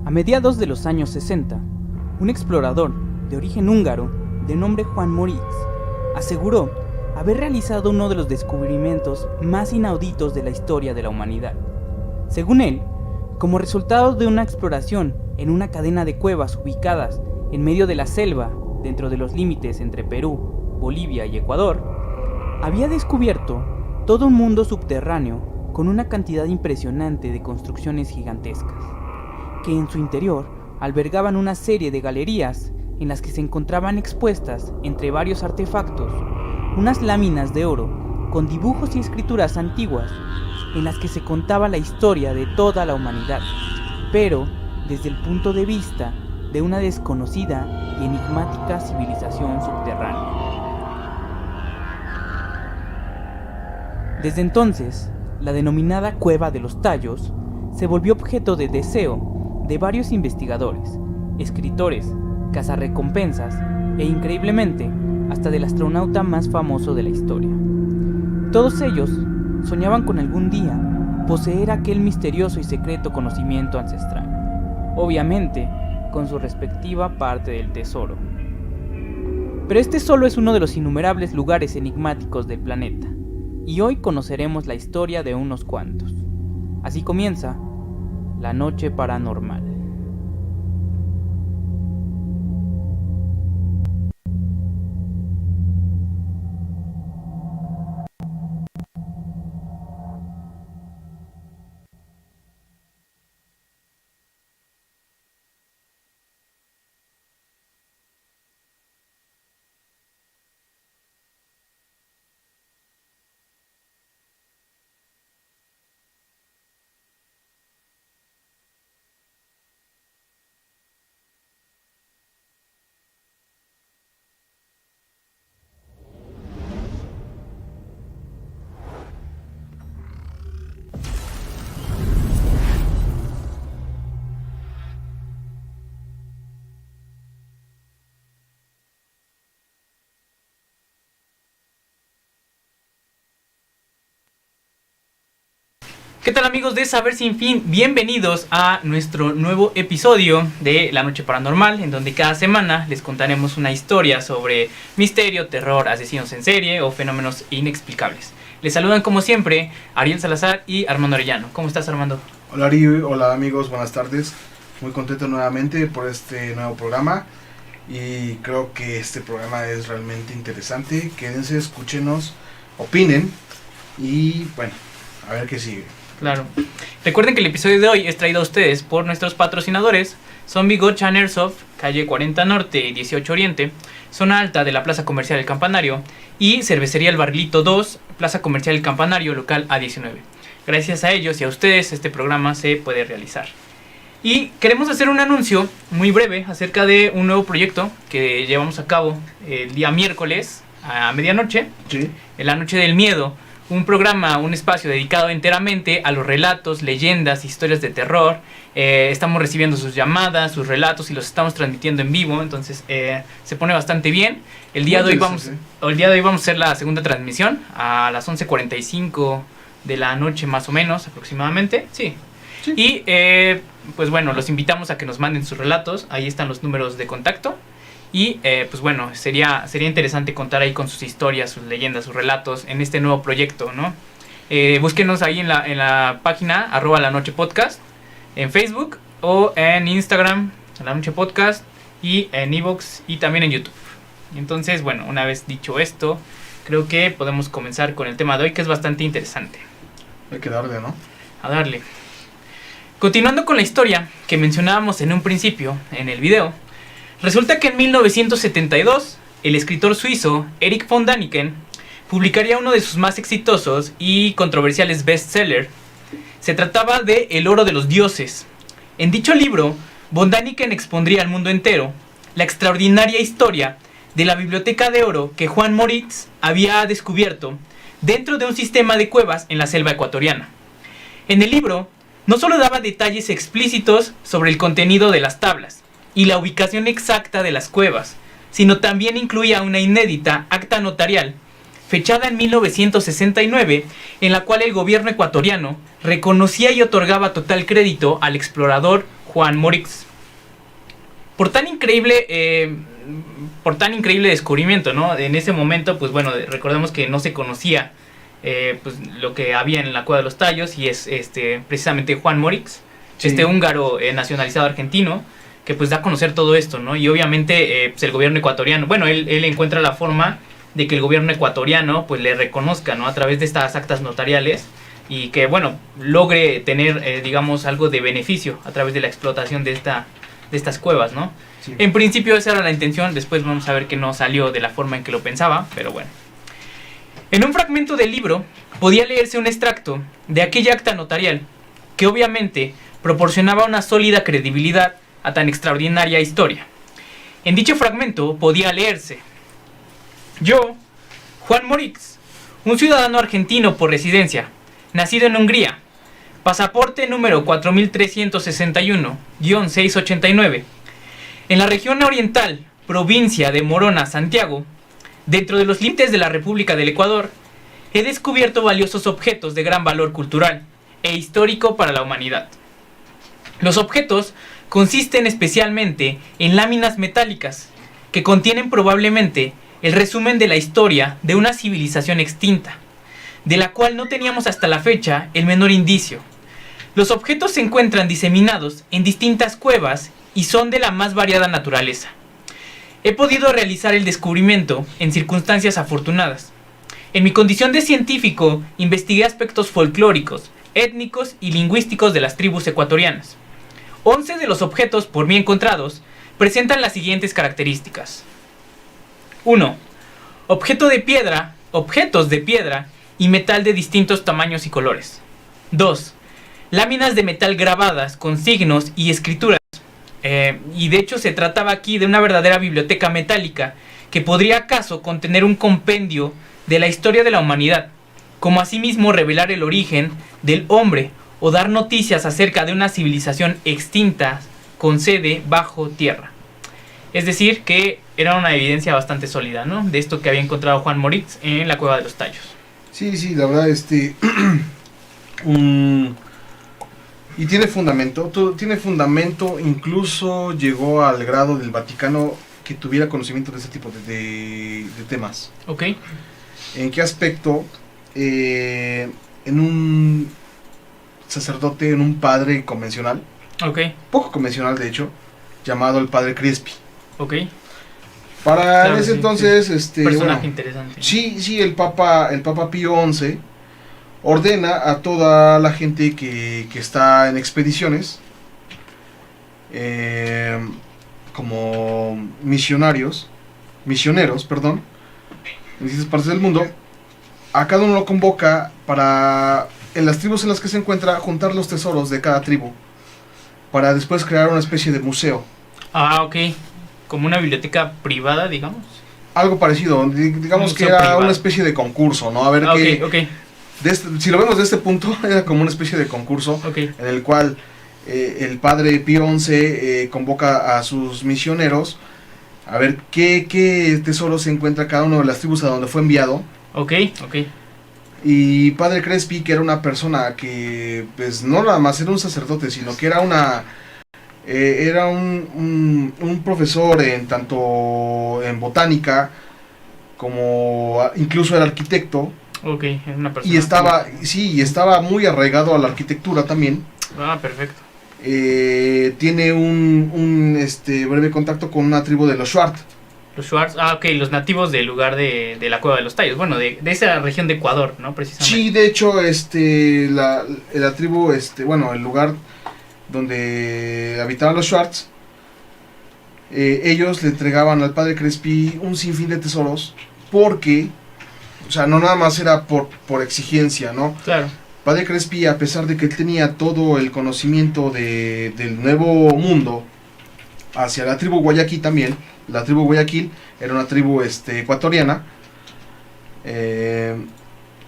A mediados de los años 60, un explorador de origen húngaro de nombre Juan Moritz aseguró haber realizado uno de los descubrimientos más inauditos de la historia de la humanidad. Según él, como resultado de una exploración en una cadena de cuevas ubicadas en medio de la selva, dentro de los límites entre Perú, Bolivia y Ecuador, había descubierto todo un mundo subterráneo con una cantidad impresionante de construcciones gigantescas, que en su interior albergaban una serie de galerías en las que se encontraban expuestas, entre varios artefactos, unas láminas de oro con dibujos y escrituras antiguas en las que se contaba la historia de toda la humanidad, pero desde el punto de vista de una desconocida y enigmática civilización subterránea. Desde entonces, la denominada Cueva de los Tallos se volvió objeto de deseo de varios investigadores, escritores, cazarrecompensas e increíblemente hasta del astronauta más famoso de la historia. Todos ellos soñaban con algún día poseer aquel misterioso y secreto conocimiento ancestral, obviamente con su respectiva parte del tesoro. Pero este solo es uno de los innumerables lugares enigmáticos del planeta, y hoy conoceremos la historia de unos cuantos. Así comienza La Noche Paranormal. ¿Qué tal, amigos de Saber Sin Fin? Bienvenidos a nuestro nuevo episodio de La Noche Paranormal, en donde cada semana les contaremos una historia sobre misterio, terror, asesinos en serie o fenómenos inexplicables. Les saludan como siempre Ariel Salazar y Armando Arellano. ¿Cómo estás, Armando? Hola, Ari, hola amigos, buenas tardes. Muy contento nuevamente por este nuevo programa y creo que este programa es realmente interesante. Quédense, escúchenos, opinen y bueno, a ver qué sigue. Claro. Recuerden que el episodio de hoy es traído a ustedes por nuestros patrocinadores: Zombie Gotcha Airsoft, calle 40 Norte y 18 Oriente, zona alta de la Plaza Comercial El Campanario, y Cervecería El Barrilito 2, Plaza Comercial El Campanario, local A19. Gracias a ellos y a ustedes este programa se puede realizar. Y queremos hacer un anuncio muy breve acerca de un nuevo proyecto que llevamos a cabo el día miércoles a medianoche, ¿Sí? en la Noche del Miedo. Un programa, un espacio dedicado enteramente a los relatos, leyendas, historias de terror. Estamos recibiendo sus llamadas, sus relatos y los estamos transmitiendo en vivo. Entonces se pone bastante bien. El día de hoy vamos a hacer la segunda transmisión a las 11:45 de la noche, más o menos, aproximadamente. Sí. Y pues bueno, los invitamos a que nos manden sus relatos. Ahí están los números de contacto. Y pues bueno, sería interesante contar ahí con sus historias, sus leyendas, sus relatos en este nuevo proyecto, ¿no? Búsquenos ahí en la página @lanochepodcast, en Facebook o en Instagram, La Noche Podcast, y en iVoox y también en YouTube. Entonces, bueno, una vez dicho esto, creo que podemos comenzar con el tema de hoy, que es bastante interesante. Hay que darle, ¿no? A darle. Continuando con la historia que mencionábamos en un principio en el video, resulta que en 1972, el escritor suizo Erich von Däniken publicaría uno de sus más exitosos y controversiales bestsellers. Se trataba de El oro de los dioses. En dicho libro, von Däniken expondría al mundo entero la extraordinaria historia de la biblioteca de oro que Juan Moritz había descubierto dentro de un sistema de cuevas en la selva ecuatoriana. En el libro, no solo daba detalles explícitos sobre el contenido de las tablas y la ubicación exacta de las cuevas, sino también incluía una inédita acta notarial fechada en 1969, en la cual el gobierno ecuatoriano reconocía y otorgaba total crédito al explorador Juan Morix. Por tan increíble descubrimiento, ¿no? En ese momento, pues bueno, recordemos que no se conocía pues lo que había en la Cueva de los Tallos, y es precisamente Juan Morix, Sí. húngaro nacionalizado argentino, que pues da a conocer todo esto, ¿no? Y obviamente pues el gobierno ecuatoriano, bueno, él encuentra la forma de que el gobierno ecuatoriano pues le reconozca, ¿no? A través de estas actas notariales, y que bueno, logre tener digamos algo de beneficio a través de la explotación de estas cuevas, ¿no? Sí. En principio esa era la intención, después vamos a ver que no salió de la forma en que lo pensaba, pero bueno. En un fragmento del libro podía leerse un extracto de aquella acta notarial, que obviamente proporcionaba una sólida credibilidad a tan extraordinaria historia. En dicho fragmento podía leerse: yo, Juan Morix, un ciudadano argentino por residencia, nacido en Hungría, pasaporte número 4361-689, en la región oriental, provincia de Morona, Santiago, dentro de los límites de la República del Ecuador, he descubierto valiosos objetos de gran valor cultural e histórico para la humanidad. Los objetos consisten especialmente en láminas metálicas que contienen probablemente el resumen de la historia de una civilización extinta, de la cual no teníamos hasta la fecha el menor indicio. Los objetos se encuentran diseminados en distintas cuevas y son de la más variada naturaleza. He podido realizar el descubrimiento en circunstancias afortunadas. En mi condición de científico, investigué aspectos folclóricos, étnicos y lingüísticos de las tribus ecuatorianas. 11 de los objetos por mí encontrados presentan las siguientes características. 1. Objetos de piedra y metal de distintos tamaños y colores. 2. Láminas de metal grabadas con signos y escrituras. Y de hecho se trataba aquí de una verdadera biblioteca metálica que podría acaso contener un compendio de la historia de la humanidad, como asimismo revelar el origen del hombre o dar noticias acerca de una civilización extinta con sede bajo tierra. Es decir, que era una evidencia bastante sólida, ¿no? De esto que había encontrado Juan Morix en la Cueva de los Tallos. Sí, la verdad, y tiene fundamento, incluso llegó al grado del Vaticano que tuviera conocimiento de ese tipo de temas. Ok. ¿En qué aspecto? En un sacerdote, en un padre convencional, Ok. poco convencional de hecho, llamado el padre Crespi. Ok. Para Claro, ese sí, entonces, Personaje bueno, interesante. sí, el Papa Pío XI ordena a toda la gente que está en expediciones, como misioneros, perdón, en distintas partes del mundo. A cada uno lo convoca para, en las tribus en las que se encuentra, juntar los tesoros de cada tribu, para después crear una especie de museo. Ah, ok. Como una biblioteca privada, digamos. Algo parecido, digamos que museo era privado. una especie de concurso, ¿no? A ver qué... Ok. Si lo vemos de este punto, era como una especie de concurso Ok. en el cual el padre Pío XI convoca a sus misioneros a ver qué tesoro se encuentra cada uno de las tribus a donde fue enviado. Ok. Y padre Crespi, que era una persona que pues no nada más era un sacerdote, sino que era un profesor tanto en botánica como incluso era arquitecto. Ok, es una persona. Y estaba muy arraigado a la arquitectura también. Ah, perfecto. Tiene un breve contacto con una tribu de los Shuar. Los Schwartz, ok, los nativos del lugar de la Cueva de los Tallos. Bueno, de esa región de Ecuador, ¿no? Precisamente. Sí, de hecho, la tribu, el lugar donde habitaban los Schwartz, ellos le entregaban al padre Crespi un sinfín de tesoros porque, o sea, no nada más era por exigencia, ¿no? Claro. Padre Crespi, a pesar de que él tenía todo el conocimiento del nuevo mundo hacia la tribu Guayaquil también, la tribu Guayaquil era una tribu ecuatoriana,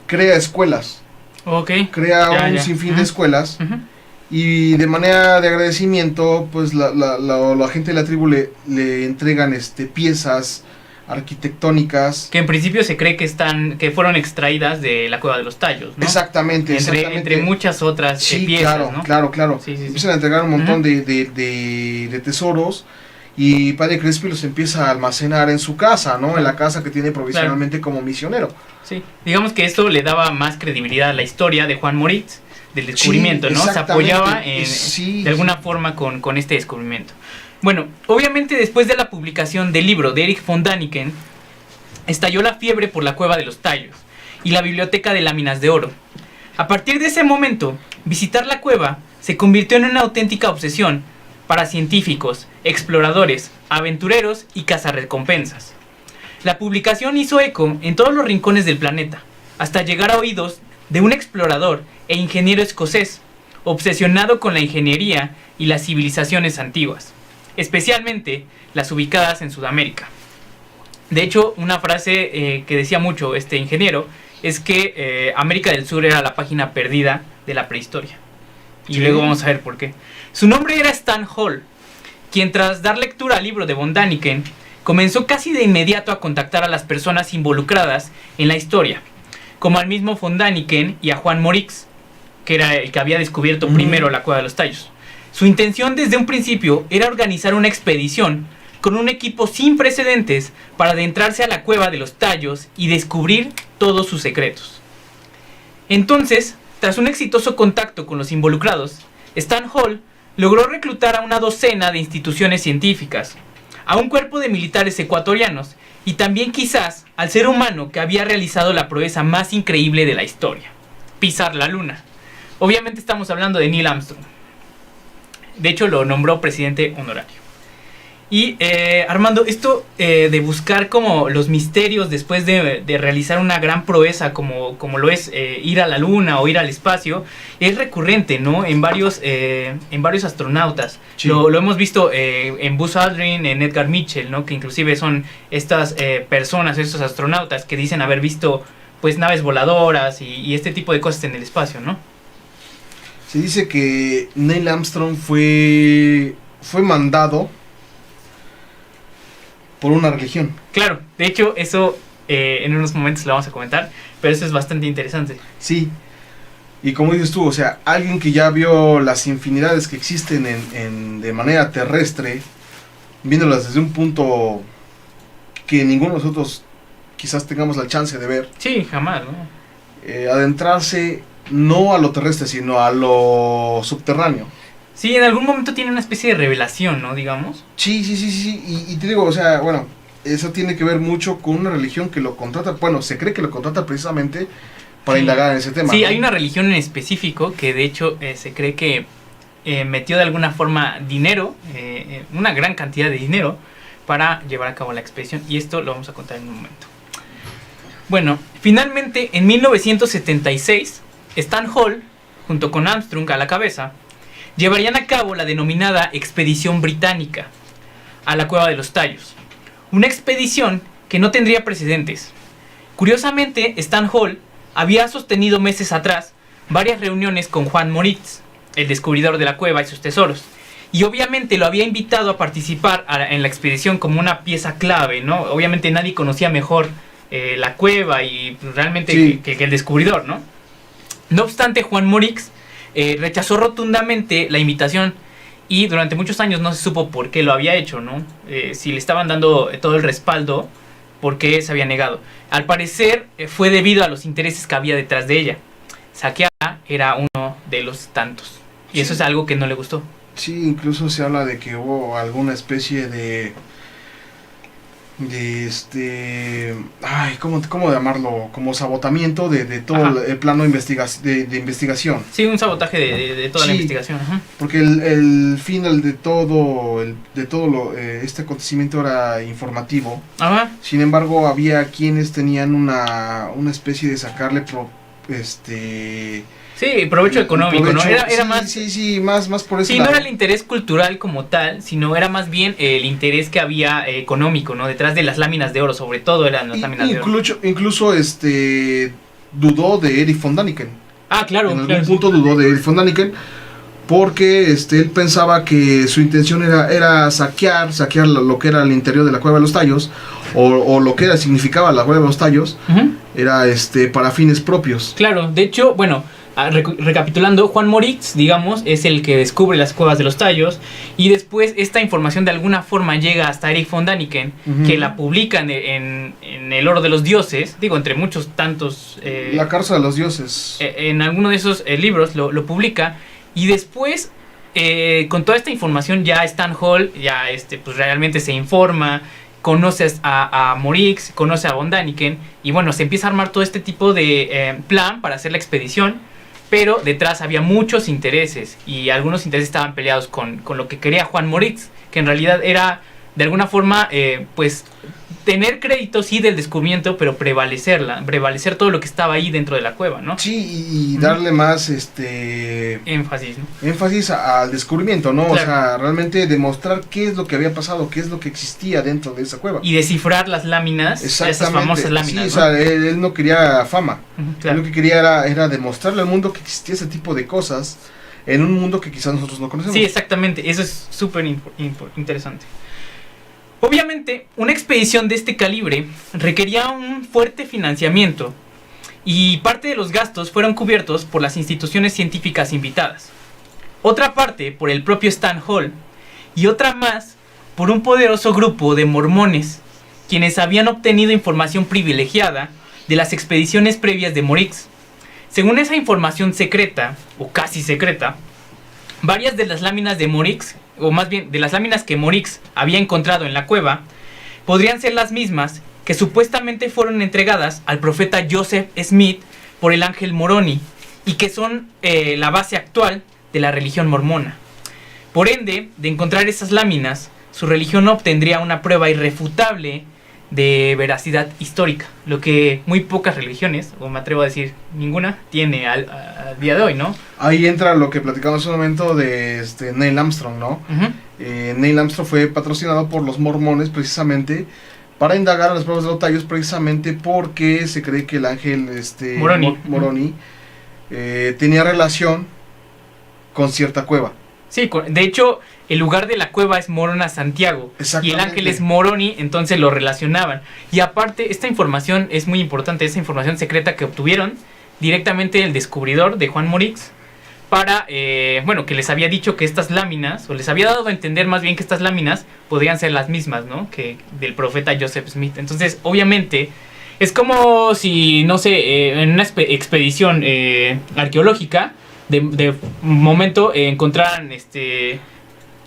crea escuelas, Ok. crea un sinfín de escuelas, y de manera de agradecimiento, pues la gente de la tribu le entregan piezas arquitectónicas. Que en principio se cree que fueron extraídas de la Cueva de los Tallos, ¿no? Exactamente, entre muchas otras piezas, claro, ¿no? Sí. Empiezan a entregar un montón de tesoros, y Padre Crespi los empieza a almacenar en su casa, ¿no? En la casa que tiene provisionalmente como misionero. Sí, digamos que esto le daba más credibilidad a la historia de Juan Moritz, del descubrimiento, ¿no? Se apoyaba de alguna forma con este descubrimiento. Bueno, obviamente después de la publicación del libro de Erich von Däniken, estalló la fiebre por la Cueva de los Tallos y la biblioteca de láminas de oro. A partir de ese momento, visitar la cueva se convirtió en una auténtica obsesión para científicos, exploradores, aventureros y cazarrecompensas. La publicación hizo eco en todos los rincones del planeta, hasta llegar a oídos de un explorador e ingeniero escocés, obsesionado con la ingeniería y las civilizaciones antiguas, especialmente las ubicadas en Sudamérica. De hecho, una frase que decía mucho este ingeniero es que América del Sur era la página perdida de la prehistoria. Y luego vamos a ver por qué. Su nombre era Stan Hall, quien tras dar lectura al libro de von Däniken, comenzó casi de inmediato a contactar a las personas involucradas en la historia, como al mismo von Däniken y a Juan Moritz, que era el que había descubierto primero la Cueva de los Tallos. Su intención desde un principio era organizar una expedición con un equipo sin precedentes para adentrarse a la Cueva de los Tallos y descubrir todos sus secretos. Entonces, tras un exitoso contacto con los involucrados, Stan Hall logró reclutar a una docena de instituciones científicas, a un cuerpo de militares ecuatorianos y también quizás al ser humano que había realizado la proeza más increíble de la historia: pisar la luna. Obviamente estamos hablando de Neil Armstrong. De hecho, lo nombró presidente honorario. Y Armando, esto de buscar como los misterios después de realizar una gran proeza como lo es ir a la luna o ir al espacio, es recurrente, ¿no? En varios astronautas. Sí. Lo hemos visto en Buzz Aldrin, en Edgar Mitchell, ¿no? Que inclusive son estas personas, estos astronautas que dicen haber visto pues naves voladoras y este tipo de cosas en el espacio, ¿no? Se dice que Neil Armstrong fue mandado por una religión. Claro, de hecho eso en unos momentos lo vamos a comentar, pero eso es bastante interesante. Sí, y como dices tú, o sea, alguien que ya vio las infinidades que existen de manera terrestre, viéndolas desde un punto que ninguno de nosotros quizás tengamos la chance de ver. Sí, jamás, ¿no? Adentrarse no a lo terrestre, sino a lo subterráneo. Sí, en algún momento tiene una especie de revelación, ¿no? Digamos. Sí. Y te digo, o sea, bueno, eso tiene que ver mucho con una religión que lo contrata. Bueno, se cree que lo contrata precisamente para indagar en ese tema. Sí, ¿no? Hay una religión en específico que de hecho se cree que metió de alguna forma dinero, una gran cantidad de dinero, para llevar a cabo la expedición. Y esto lo vamos a contar en un momento. Bueno, finalmente en 1976, Stan Hall, junto con Armstrong a la cabeza, llevarían a cabo la denominada Expedición Británica a la Cueva de los Tallos. Una expedición que no tendría precedentes. Curiosamente, Stan Hall había sostenido meses atrás varias reuniones con Juan Moritz, el descubridor de la cueva y sus tesoros, y obviamente lo había invitado a participar en la expedición como una pieza clave, ¿no? Obviamente nadie conocía mejor la cueva y realmente sí. que el descubridor, ¿no? No obstante, Juan Moritz rechazó rotundamente la invitación y durante muchos años no se supo por qué lo había hecho, ¿no? Si le estaban dando todo el respaldo, por qué se había negado. Al parecer fue debido a los intereses que había detrás de ella. Saqueada era uno de los tantos y eso es algo que no le gustó. Sí, incluso se habla de que hubo alguna especie de ¿cómo llamarlo? Como sabotamiento de todo el plano de investigación. Sí, un sabotaje de toda la investigación. Ajá. Porque el final de todo este acontecimiento era informativo. Ajá. Sin embargo, había quienes tenían una especie de sacarle sí, provecho económico, ¿no? Era más... Sí, más por eso. Sí, no era el interés cultural como tal, sino era más bien el interés que había económico, ¿no? Detrás de las láminas de oro, sobre todo eran las láminas de oro. Incluso dudó de Erich von Däniken. Ah, claro. En algún punto dudó de Erich von Däniken porque él pensaba que su intención era saquear lo que era el interior de la Cueva de los Tallos, o lo que era, significaba la cueva de los tallos, Ujú. era para fines propios. Claro, de hecho, bueno, recapitulando, Juan Moritz, digamos, es el que descubre las cuevas de los tallos y después esta información de alguna forma llega hasta Erich von Däniken, Ujú. que la publica en El Oro de los Dioses, digo, entre muchos tantos... La cárcel de los dioses. en alguno de esos libros lo publica y después con toda esta información ya Stan Hall ya pues realmente se informa, conoce a Moritz, conoce a von Däniken y bueno, se empieza a armar todo este tipo de plan para hacer la expedición, pero detrás había muchos intereses y algunos intereses estaban peleados con lo que quería Juan Moritz, que en realidad era de alguna forma pues tener crédito sí del descubrimiento, pero prevalecer todo lo que estaba ahí dentro de la cueva, ¿no? Sí, y darle más Énfasis, ¿no? énfasis al descubrimiento, ¿no? Claro. O sea, realmente demostrar qué es lo que había pasado, qué es lo que existía dentro de esa cueva. Y descifrar las láminas, esas famosas láminas, Sí, ¿no? o sea, él no quería fama. Ujú, Él claro. lo que quería era demostrarle al mundo que existía ese tipo de cosas en un mundo que quizás nosotros no conocemos. Sí, exactamente, eso es súper interesante. Obviamente, una expedición de este calibre requería un fuerte financiamiento y parte de los gastos fueron cubiertos por las instituciones científicas invitadas. Otra parte por el propio Stan Hall y otra más por un poderoso grupo de mormones, quienes habían obtenido información privilegiada de las expediciones previas de Moritz. Según esa información secreta, o casi secreta, varias de las láminas de Moritz, o más bien de las láminas que Moritz había encontrado en la cueva, podrían ser las mismas que supuestamente fueron entregadas al profeta Joseph Smith por el ángel Moroni y que son la base actual de la religión mormona. Por ende, de encontrar esas láminas, su religión obtendría una prueba irrefutable de veracidad histórica, lo que muy pocas religiones, o me atrevo a decir ninguna, tiene al día de hoy, ¿no? Ahí entra lo que platicamos hace un momento de Neil Armstrong, ¿no? Ujú. Neil Armstrong fue patrocinado por los mormones precisamente para indagar a las pruebas de los tallos, precisamente porque se cree que el ángel Moroni. Moroni tenía relación con cierta cueva. Sí, de hecho, el lugar de la cueva es Morona Santiago y el Exactamente. ángel es Moroni, entonces lo relacionaban. Y aparte, esta información es muy importante, esta información secreta que obtuvieron directamente el descubridor de Juan Moritz para, bueno, que les había dicho que estas láminas, o les había dado a entender más bien que estas láminas podrían ser las mismas, ¿no? Que del profeta Joseph Smith. Entonces, obviamente, es como si, no sé, en una expedición arqueológica, de momento encontraran,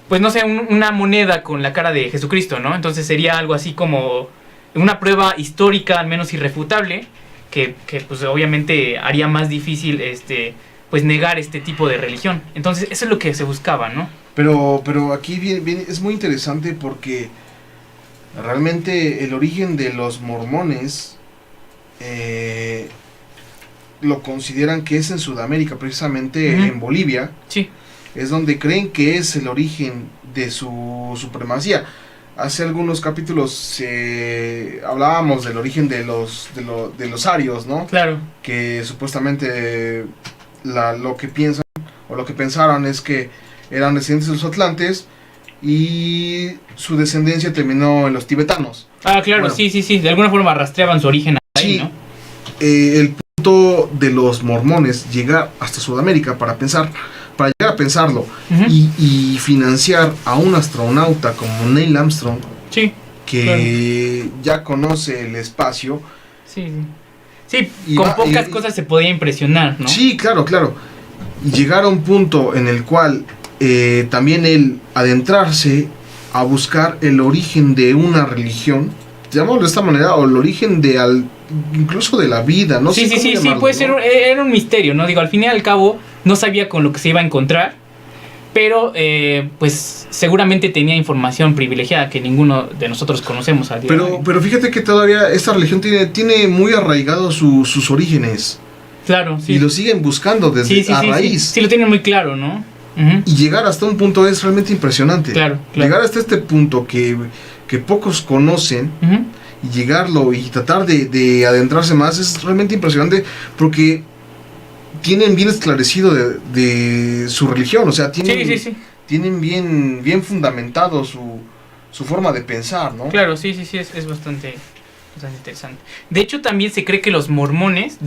pues no sé, una moneda con la cara de Jesucristo, ¿no? Entonces sería algo así como una prueba histórica, al menos irrefutable, que pues obviamente haría más difícil, pues negar este tipo de religión. Entonces eso es lo que se buscaba, ¿no? Pero aquí es muy interesante porque realmente el origen de los mormones lo consideran que es en Sudamérica, precisamente Ujú. en Bolivia, Sí, es donde creen que es el origen de su supremacía. Hace algunos capítulos hablábamos del origen de los arios, ¿no? claro. Que supuestamente lo que piensan o lo que pensaron es que eran residentes de los atlantes y su descendencia terminó en los tibetanos. Ah, claro, Bueno. sí. De alguna forma rastreaban su origen ahí, Sí. ¿no? El punto de los mormones llegar hasta Sudamérica para llegar a pensarlo Ujú. y financiar a un astronauta como Neil Armstrong, Sí, que ya conoce el espacio. sí. Sí, Y con va- pocas y- cosas se podía impresionar, ¿no? Sí, claro. Y llegar a un punto en el cual también él adentrarse a buscar el origen de una religión, llamémoslo de esta manera, o el origen incluso de la vida, no sé Sí, cómo llamarlo, puede ¿no? ser, era un misterio, ¿no? Digo, al fin y al cabo no sabía con lo que se iba a encontrar, pero pues seguramente tenía información privilegiada que ninguno de nosotros conocemos al día de hoy. Pero fíjate que todavía esta religión tiene muy arraigados sus orígenes Claro, sí. y lo siguen buscando desde Sí, raíz. sí, lo tienen muy claro, ¿no? Ujú. Y llegar hasta un punto es realmente impresionante. Claro. Llegar hasta este punto que pocos conocen Ujú. y llegarlo y tratar de adentrarse más es realmente impresionante porque tienen bien esclarecido de su religión, o sea, tienen Sí. tienen bien fundamentado su forma de pensar, ¿no? Claro, sí, es bastante interesante. De hecho, también se cree que los mormones,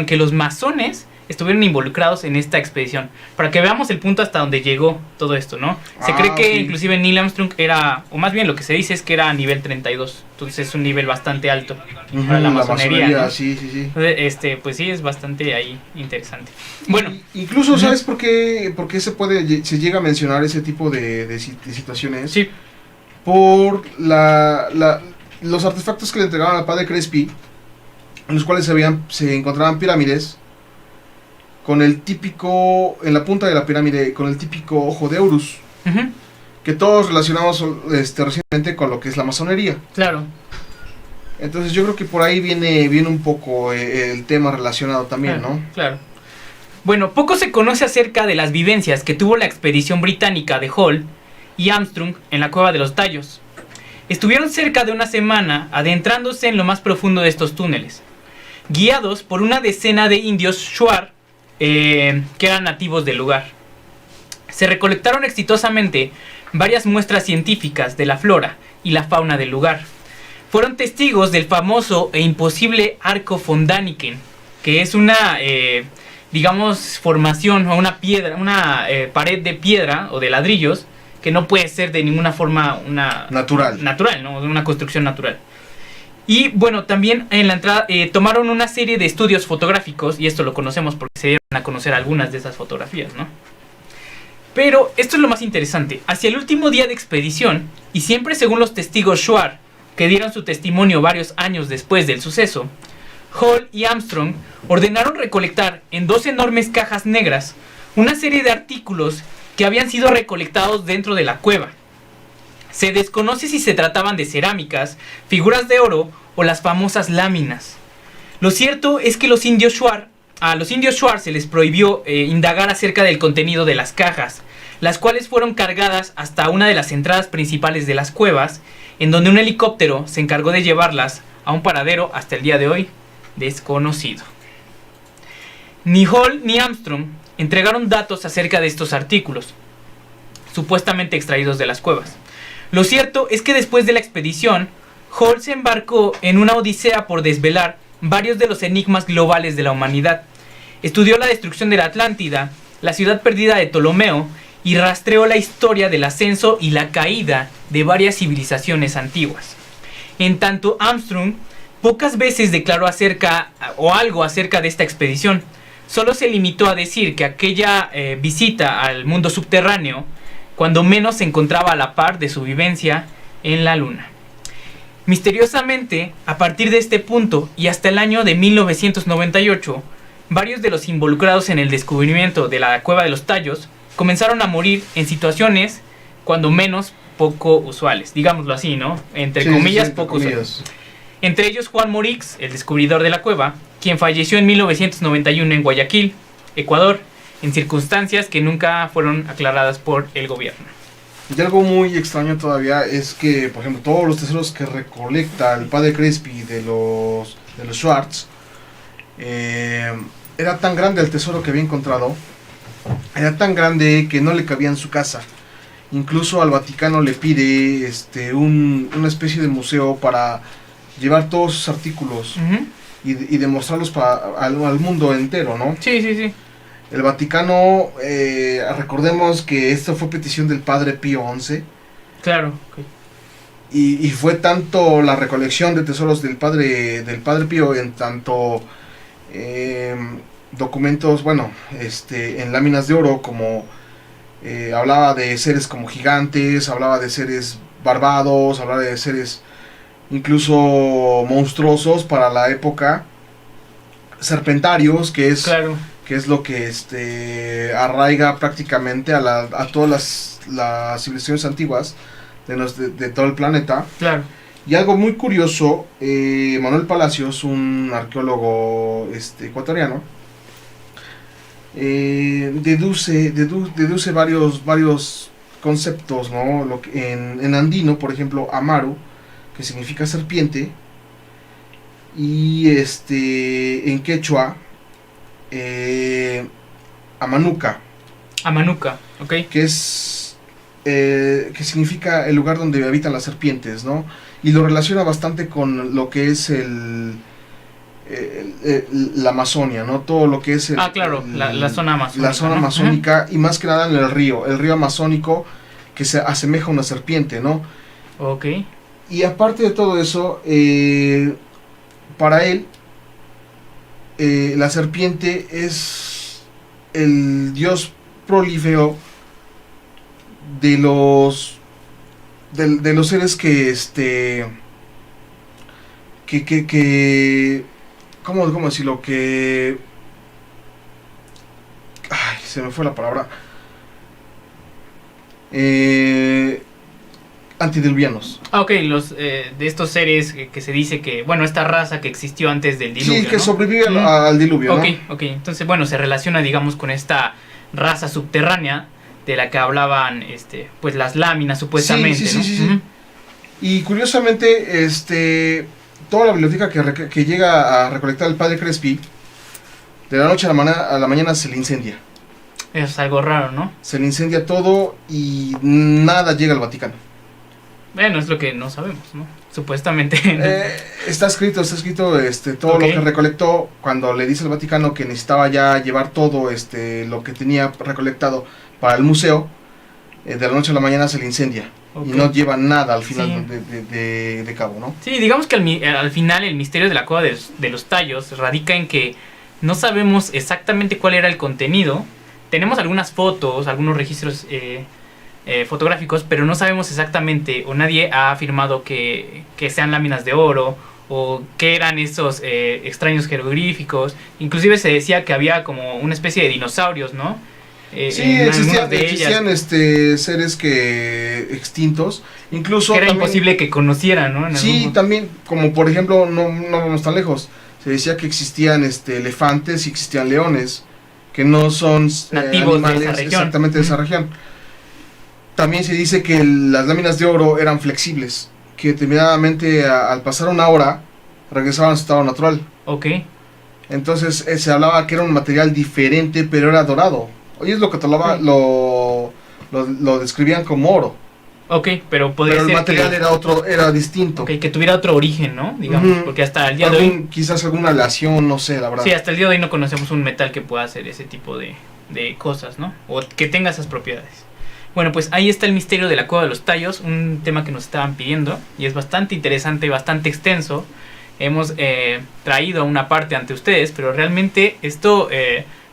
que los masones estuvieron involucrados en esta expedición. Para que veamos el punto hasta donde llegó todo esto, ¿no? Se cree que inclusive Neil Armstrong era, o más bien lo que se dice es que era a nivel 32. Entonces es un nivel bastante alto para la masonería, ¿no? Sí. Entonces, pues sí, es bastante ahí interesante. Bueno. Incluso, ¿sabes por qué se llega a mencionar ese tipo de situaciones? Sí. Por los artefactos que le entregaron al padre Crespi, en los cuales se encontraban pirámides con el típico, en la punta de la pirámide, con el típico ojo de Horus, que todos relacionamos recientemente con lo que es la masonería. Claro. Entonces yo creo que por ahí viene un poco el tema relacionado también, claro, ¿no? Claro. Bueno, poco se conoce acerca de las vivencias que tuvo la expedición británica de Hall y Armstrong en la cueva de los Tallos. Estuvieron cerca de una semana adentrándose en lo más profundo de estos túneles, guiados por una decena de indios Shuar, que eran nativos del lugar. Se recolectaron exitosamente varias muestras científicas de la flora y la fauna del lugar. Fueron testigos del famoso e imposible arco von Däniken, que es una, formación o una piedra, una pared de piedra o de ladrillos que no puede ser de ninguna forma natural, ¿no? Una construcción natural. Y bueno, también en la entrada tomaron una serie de estudios fotográficos, y esto lo conocemos porque se dieron a conocer algunas de esas fotografías, ¿no? Pero esto es lo más interesante. Hacia el último día de expedición, y siempre según los testigos Shuar, que dieron su testimonio varios años después del suceso, Hall y Armstrong ordenaron recolectar en 2 enormes cajas negras una serie de artículos que habían sido recolectados dentro de la cueva. Se desconoce si se trataban de cerámicas, figuras de oro o las famosas láminas. Lo cierto es que a los indios Shuar se les prohibió indagar acerca del contenido de las cajas, las cuales fueron cargadas hasta una de las entradas principales de las cuevas, en donde un helicóptero se encargó de llevarlas a un paradero hasta el día de hoy desconocido. Ni Hall ni Armstrong entregaron datos acerca de estos artículos, supuestamente extraídos de las cuevas. Lo cierto es que después de la expedición, Hall se embarcó en una odisea por desvelar varios de los enigmas globales de la humanidad. Estudió la destrucción de la Atlántida, la ciudad perdida de Ptolomeo, y rastreó la historia del ascenso y la caída de varias civilizaciones antiguas. En tanto, Armstrong pocas veces declaró algo acerca de esta expedición. Solo se limitó a decir que aquella visita al mundo subterráneo, cuando menos, se encontraba a la par de su vivencia en la Luna. Misteriosamente, a partir de este punto y hasta el año de 1998, varios de los involucrados en el descubrimiento de la Cueva de los Tallos comenzaron a morir en situaciones, cuando menos, poco usuales. Digámoslo así, ¿no? Entre comillas, poco usuales. Entre ellos Juan Morix, el descubridor de la cueva, quien falleció en 1991 en Guayaquil, Ecuador, en circunstancias que nunca fueron aclaradas por el gobierno. Y algo muy extraño todavía es que, por ejemplo, todos los tesoros que recolecta el padre Crespi de los Schwartz, era tan grande el tesoro que había encontrado, era tan grande que no le cabía en su casa. Incluso al Vaticano le pide una especie de museo para llevar todos sus artículos y demostrarlos al mundo entero, ¿no? Sí. El Vaticano, recordemos que esto fue petición del padre Pío XI. Claro. Okay. Y fue tanto la recolección de tesoros del padre Pío, en tanto documentos, en láminas de oro, como hablaba de seres como gigantes, hablaba de seres barbados, hablaba de seres incluso monstruosos para la época, serpentarios, que es lo que arraiga prácticamente a todas las civilizaciones antiguas de todo el planeta. Claro. Y algo muy curioso, Manuel Palacios, un arqueólogo ecuatoriano, deduce varios conceptos, ¿no? En andino, por ejemplo, Amaru, que significa serpiente, y en quechua, Amanuca, ok, que es que significa el lugar donde habitan las serpientes, ¿no? Y lo relaciona bastante con lo que es la Amazonia, ¿no? Todo lo que es la zona amazónica. La zona amazónica, y más que nada en el río amazónico, que se asemeja a una serpiente, ¿no? Ok. Y aparte de todo eso, para él, la serpiente es el dios prolífero de los seres que ¿cómo decirlo? Ay, se me fue la palabra. Antediluvianos. Ok, de estos seres que se dice que, bueno, esta raza que existió antes del diluvio. Sí, que ¿no? sobrevive al diluvio, ¿no? Ok, entonces, bueno, se relaciona, digamos, con esta raza subterránea de la que hablaban, pues las láminas supuestamente, sí, ¿no? Sí. Y curiosamente, toda la biblioteca que llega a recolectar el padre Crespi, de la noche a la mañana se le incendia. Es algo raro, ¿no? Se le incendia todo y nada llega al Vaticano. Bueno, es lo que no sabemos, ¿no? Supuestamente. Está escrito todo lo que recolectó, cuando le dice al Vaticano que necesitaba ya llevar todo lo que tenía recolectado para el museo, de la noche a la mañana se le incendia. Y no lleva nada al final de cabo, ¿no? Sí, digamos que al final el misterio de la cueva de los tallos radica en que no sabemos exactamente cuál era el contenido. Tenemos algunas fotos, algunos registros fotográficos, pero no sabemos exactamente, o nadie ha afirmado que sean láminas de oro, o qué eran esos extraños jeroglíficos. Inclusive se decía que había como una especie de dinosaurios, ¿no? Sí, existían seres extintos, incluso que era también, imposible que conocieran, ¿no? Sí, también, como por ejemplo, no vamos tan lejos, se decía que existían elefantes y existían leones, que no son nativos animales de esa región. Exactamente de esa región. También se dice que las láminas de oro eran flexibles, que determinadamente al pasar una hora regresaban a su estado natural. Ok. Entonces se hablaba que era un material diferente, pero era dorado. Hoy es lo que te hablaba, lo describían como oro. Ok, pero podría ser el material era distinto. Ok, que tuviera otro origen, ¿no? Digamos, porque hasta el día de hoy... Quizás alguna aleación, no sé, la verdad. Sí, hasta el día de hoy no conocemos un metal que pueda hacer ese tipo de cosas, ¿no? O que tenga esas propiedades. Bueno, pues ahí está el misterio de la cueva de los tallos, un tema que nos estaban pidiendo, y es bastante interesante y bastante extenso. Hemos traído una parte ante ustedes, pero realmente esto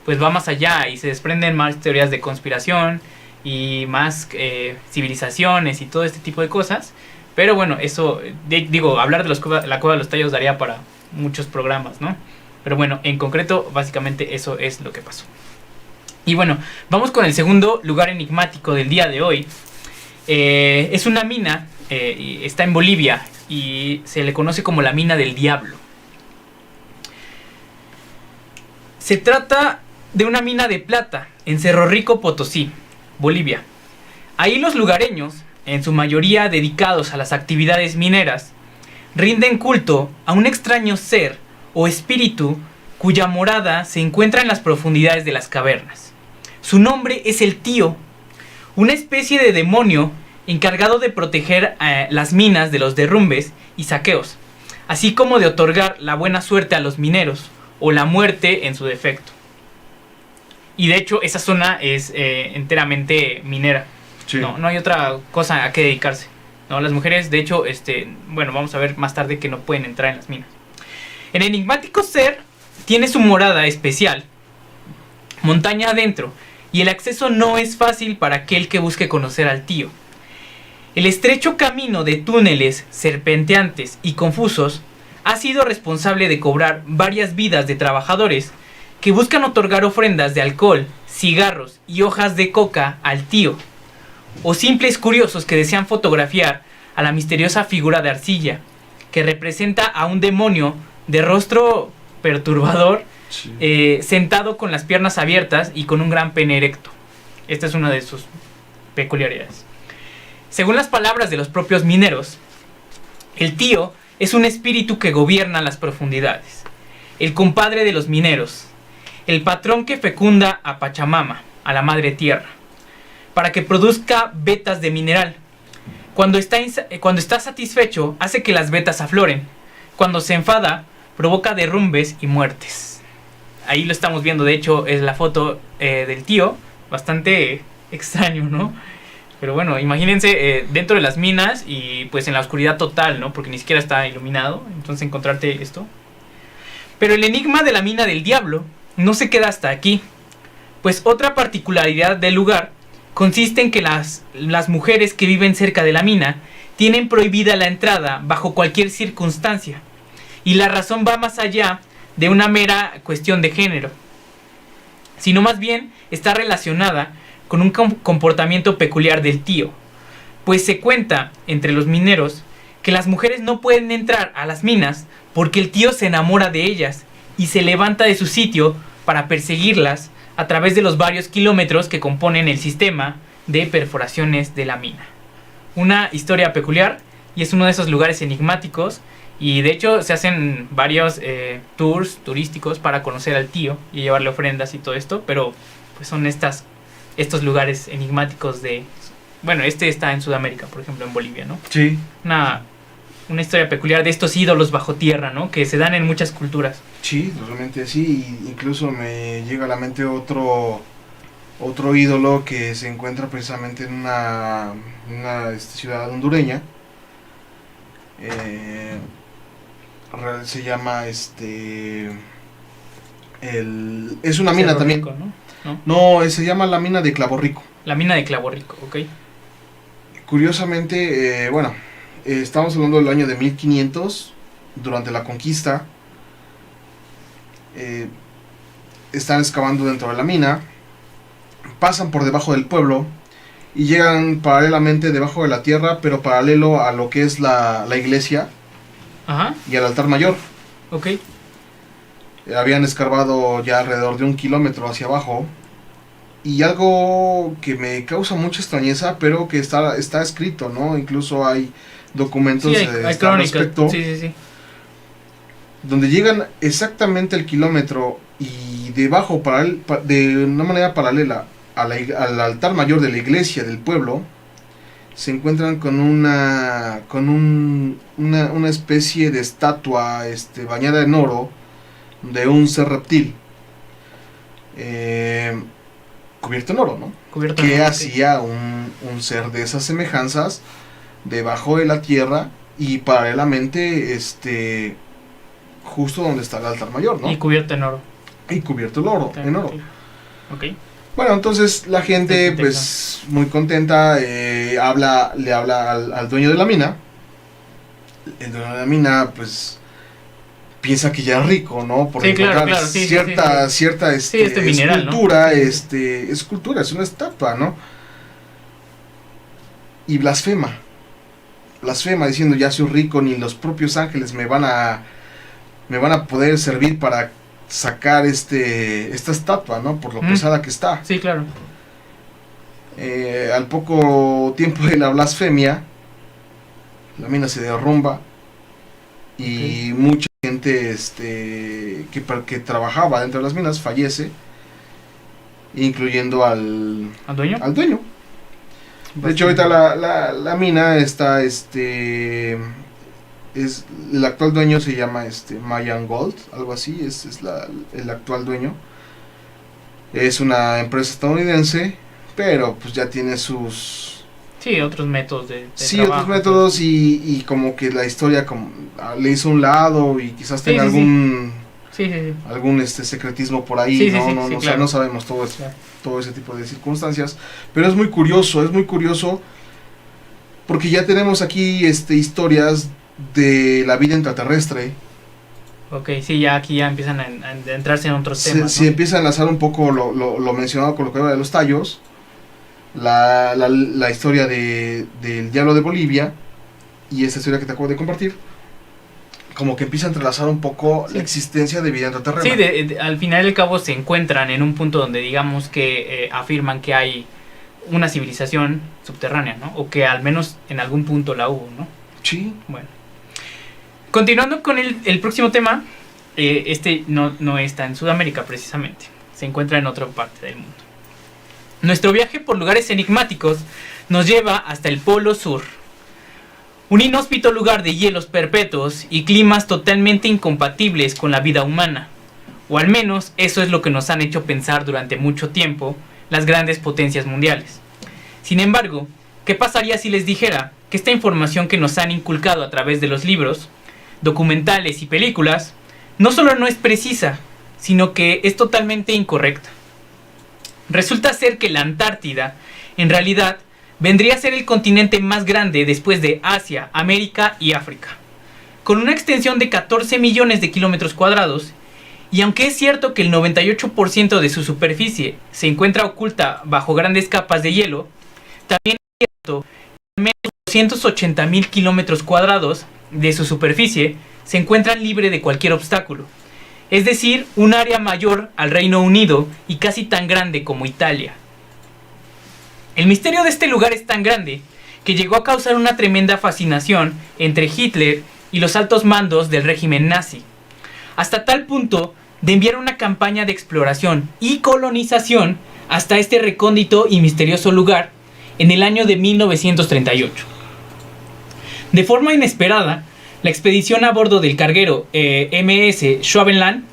pues va más allá y se desprenden más teorías de conspiración y más civilizaciones y todo este tipo de cosas. Pero bueno, eso, hablar de la cueva de los tallos daría para muchos programas, ¿no? Pero bueno, en concreto, básicamente eso es lo que pasó. Y bueno, vamos con el segundo lugar enigmático del día de hoy. Es una mina, está en Bolivia y se le conoce como la mina del diablo. Se trata de una mina de plata en Cerro Rico, Potosí, Bolivia. Ahí los lugareños, en su mayoría dedicados a las actividades mineras, rinden culto a un extraño ser o espíritu cuya morada se encuentra en las profundidades de las cavernas. Su nombre es el Tío, una especie de demonio encargado de proteger las minas de los derrumbes y saqueos, así como de otorgar la buena suerte a los mineros o la muerte en su defecto. Y de hecho esa zona es enteramente minera. Sí. No hay otra cosa a que dedicarse. No, las mujeres, de hecho, bueno, vamos a ver más tarde que no pueden entrar en las minas. El enigmático ser tiene su morada especial, montaña adentro, y el acceso no es fácil para aquel que busque conocer al Tío. El estrecho camino de túneles serpenteantes y confusos ha sido responsable de cobrar varias vidas de trabajadores que buscan otorgar ofrendas de alcohol, cigarros y hojas de coca al Tío, o simples curiosos que desean fotografiar a la misteriosa figura de arcilla, que representa a un demonio de rostro perturbador, sí, sentado con las piernas abiertas y con un gran pene erecto. Esta es una de sus peculiaridades. Según las palabras de los propios mineros, el Tío es un espíritu que gobierna las profundidades, el compadre de los mineros, el patrón que fecunda a Pachamama, a la madre tierra. para que produzca vetas de mineral. Cuando está satisfecho, hace que las vetas afloren. Cuando se enfada, provoca derrumbes y muertes. Ahí lo estamos viendo, de hecho es la foto del tío, bastante extraño, ¿no? Pero bueno, imagínense dentro de las minas y pues en la oscuridad total, ¿no? Porque ni siquiera está iluminado, entonces encontrarte esto. Pero el enigma de la mina del diablo no se queda hasta aquí, pues otra particularidad del lugar consiste en que las mujeres que viven cerca de la mina tienen prohibida la entrada bajo cualquier circunstancia, y la razón va más allá de una mera cuestión de género, sino más bien está relacionada con un comportamiento peculiar del tío, pues se cuenta entre los mineros que las mujeres no pueden entrar a las minas porque el tío se enamora de ellas y se levanta de su sitio para perseguirlas a través de los varios kilómetros que componen el sistema de perforaciones de la mina. Una historia peculiar, y es uno de esos lugares enigmáticos, y de hecho se hacen varios tours turísticos para conocer al tío y llevarle ofrendas y todo esto, pero pues son estos lugares enigmáticos de... Bueno, este está en Sudamérica, por ejemplo, en Bolivia, ¿no? Sí. Una historia peculiar de estos ídolos bajo tierra, ¿no? Que se dan en muchas culturas. Sí, realmente sí. Incluso me llega a la mente otro ídolo que se encuentra precisamente en una ciudad hondureña. Se llama es una mina Cerro también. Rico, ¿no? No, se llama la mina de Clavo Rico. La mina de Clavo Rico, ok. Curiosamente, estamos hablando del año de 1500, durante la conquista. Están excavando dentro de la mina, pasan por debajo del pueblo y llegan paralelamente debajo de la tierra, pero paralelo a lo que es la iglesia. Ajá. Y al altar mayor. Ok. Habían escarbado ya alrededor de 1 kilómetro hacia abajo. Y algo que me causa mucha extrañeza, pero que está escrito, ¿no? Incluso hay documentos sí, hay al respecto. Sí. Donde llegan exactamente el kilómetro y debajo, de una manera paralela al altar mayor de la iglesia del pueblo, se encuentran con una especie de estatua bañada en oro de un ser reptil. Cubierto en oro, ¿no? Que hacía un ser de esas semejanzas debajo de la tierra y paralelamente justo donde está el altar mayor, ¿no? Y cubierto en oro. En oro. Ok. Bueno, entonces la gente pues muy contenta, le habla al dueño de la mina. El dueño de la mina pues piensa que ya es rico, ¿no? Por encontrar cierta mineral, escultura, ¿no? escultura, es una estatua, ¿no? Y blasfema diciendo, ya soy rico, ni los propios ángeles me van a poder servir para sacar esta estatua, ¿no? Por lo pesada que está. Sí, claro. Al poco tiempo de la blasfemia, la mina se derrumba y mucha gente que trabajaba dentro de las minas fallece, incluyendo al dueño. De hecho, ahorita la mina está el actual dueño se llama Mayan Gold, algo así, es el actual dueño. Es una empresa estadounidense, pero pues ya tiene sus... Sí, otros métodos de sí, trabajo, otros métodos y como que la historia le hizo un lado y quizás tenga algún secretismo por ahí, claro. No sabemos todo ese tipo de circunstancias, pero es muy curioso porque ya tenemos aquí historias de la vida intraterrestre. Ok, sí, aquí ya empiezan a entrarse en otros temas, Se empieza a enlazar un poco lo mencionado con lo que habla de los tallos, la historia del diablo de Bolivia y esta historia que te acabo de compartir, como que empieza a entrelazar un poco la existencia de vida intraterrena. Sí, al final y al cabo se encuentran en un punto donde digamos que afirman que hay una civilización subterránea, ¿no? O que al menos en algún punto la hubo, ¿no? Sí. Bueno. Continuando con el próximo tema, no está en Sudamérica precisamente, se encuentra en otra parte del mundo. nuestro viaje por lugares enigmáticos nos lleva hasta el Polo Sur. Un inhóspito lugar de hielos perpetuos y climas totalmente incompatibles con la vida humana. O al menos eso es lo que nos han hecho pensar durante mucho tiempo las grandes potencias mundiales. Sin embargo, ¿qué pasaría si les dijera que esta información que nos han inculcado a través de los libros, documentales y películas, no solo no es precisa, sino que es totalmente incorrecta? Resulta ser que la Antártida, en realidad, vendría a ser el continente más grande después de Asia, América y África, con una extensión de 14 millones de kilómetros cuadrados, y aunque es cierto que el 98% de su superficie se encuentra oculta bajo grandes capas de hielo, también es cierto que al menos 280.000 kilómetros cuadrados de su superficie se encuentran libre de cualquier obstáculo, es decir, un área mayor al Reino Unido y casi tan grande como Italia. El misterio de este lugar es tan grande que llegó a causar una tremenda fascinación entre Hitler y los altos mandos del régimen nazi, hasta tal punto de enviar una campaña de exploración y colonización hasta este recóndito y misterioso lugar en el año de 1938. De forma inesperada, la expedición a bordo del carguero MS Schwabenland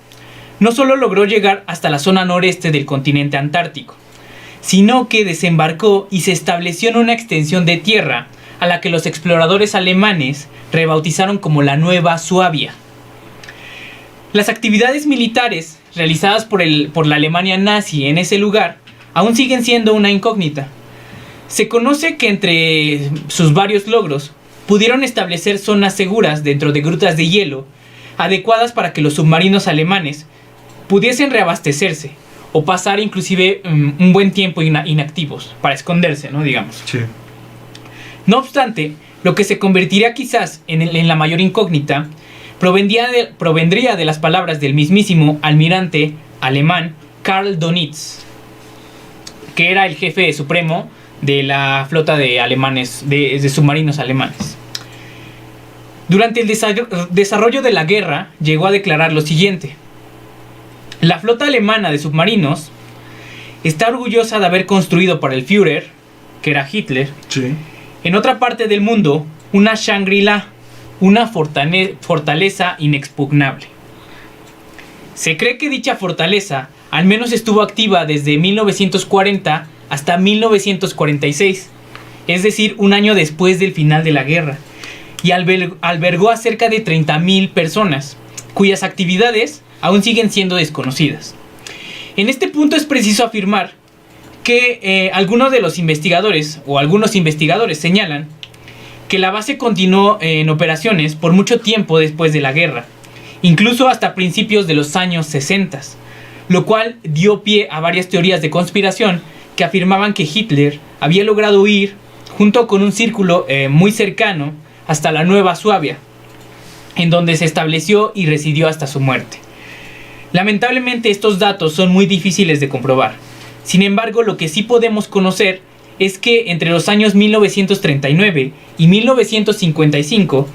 no solo logró llegar hasta la zona noreste del continente antártico, sino que desembarcó y se estableció en una extensión de tierra a la que los exploradores alemanes rebautizaron como la Nueva Suabia. Las actividades militares realizadas por la Alemania nazi en ese lugar aún siguen siendo una incógnita. Se conoce que entre sus varios logros pudieron establecer zonas seguras dentro de grutas de hielo, adecuadas para que los submarinos alemanes pudiesen reabastecerse o pasar inclusive un buen tiempo inactivos para esconderse, ¿no? Digamos. Sí. No obstante, lo que se convertiría quizás en la mayor incógnita provendría de las palabras del mismísimo almirante alemán Karl Donitz, que era el jefe supremo de la flota de submarinos alemanes. Durante el desarrollo de la guerra llegó a declarar lo siguiente: la flota alemana de submarinos está orgullosa de haber construido para el Führer, que era Hitler, Sí. en otra parte del mundo, una Shangri-La, una fortaleza inexpugnable. Se cree que dicha fortaleza al menos estuvo activa desde 1940 hasta 1946, es decir, un año después del final de la guerra, y albergó a cerca de 30.000 personas, cuyas actividades aún siguen siendo desconocidas. En este punto es preciso afirmar que algunos investigadores señalan que la base continuó en operaciones por mucho tiempo después de la guerra, incluso hasta principios de los años 60, lo cual dio pie a varias teorías de conspiración que afirmaban que Hitler había logrado huir junto con un círculo muy cercano hasta la Nueva Suabia, en donde se estableció y residió hasta su muerte. Lamentablemente estos datos son muy difíciles de comprobar. Sin embargo, lo que sí podemos conocer es que entre los años 1939 y 1955,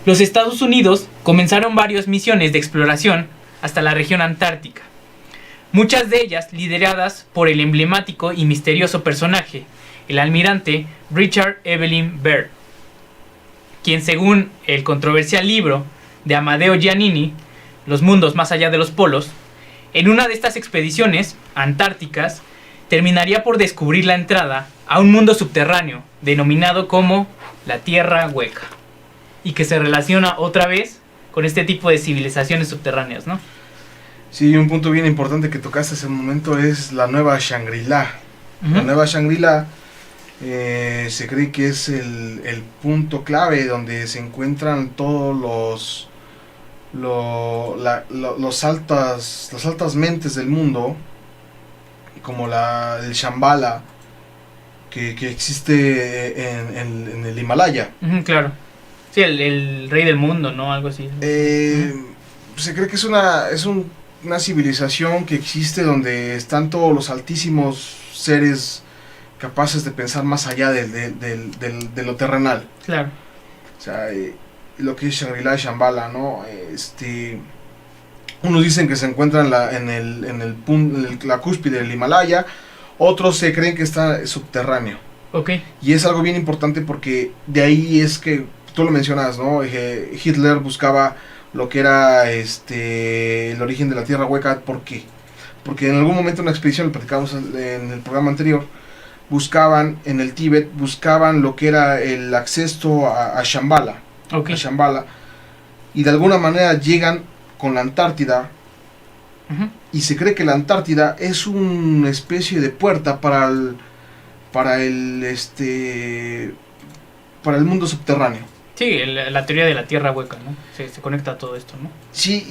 los Estados Unidos comenzaron varias misiones de exploración hasta la región antártica, muchas de ellas lideradas por el emblemático y misterioso personaje, el almirante Richard Evelyn Byrd, quien, según el controversial libro de Amadeo Giannini, Los mundos más allá de los polos, en una de estas expediciones antárticas terminaría por descubrir la entrada a un mundo subterráneo denominado como la Tierra Hueca, y que se relaciona otra vez con este tipo de civilizaciones subterráneas, ¿no? Sí, un punto bien importante que tocaste hace un momento es la Nueva Shangri-La. La Nueva Shangri-La se cree que es el punto clave donde se encuentran todos las altas mentes del mundo, como el Shambhala que existe en el Himalaya. Claro. Sí, el rey del mundo, ¿no? Algo así. Se cree que es una civilización que existe donde están todos los altísimos seres capaces de pensar más allá de lo terrenal. Claro. O sea, lo que es Shangri-La y Shambhala, ¿no? Unos dicen que se encuentran en la cúspide del Himalaya, otros se creen que está subterráneo. Ok. Y es algo bien importante porque de ahí es que, tú lo mencionas, ¿no? Hitler buscaba lo que era el origen de la Tierra Hueca. ¿Por qué? Porque en algún momento en una expedición, lo platicamos en el programa anterior, buscaban en el Tíbet, buscaban lo que era el acceso a Shambhala. Okay. A Shambhala. Y de alguna manera llegan con la Antártida. Uh-huh. Y se cree que la Antártida es una especie de puerta para el mundo subterráneo. Sí, la teoría de la tierra hueca, ¿no? Se conecta a todo esto, ¿no? Sí,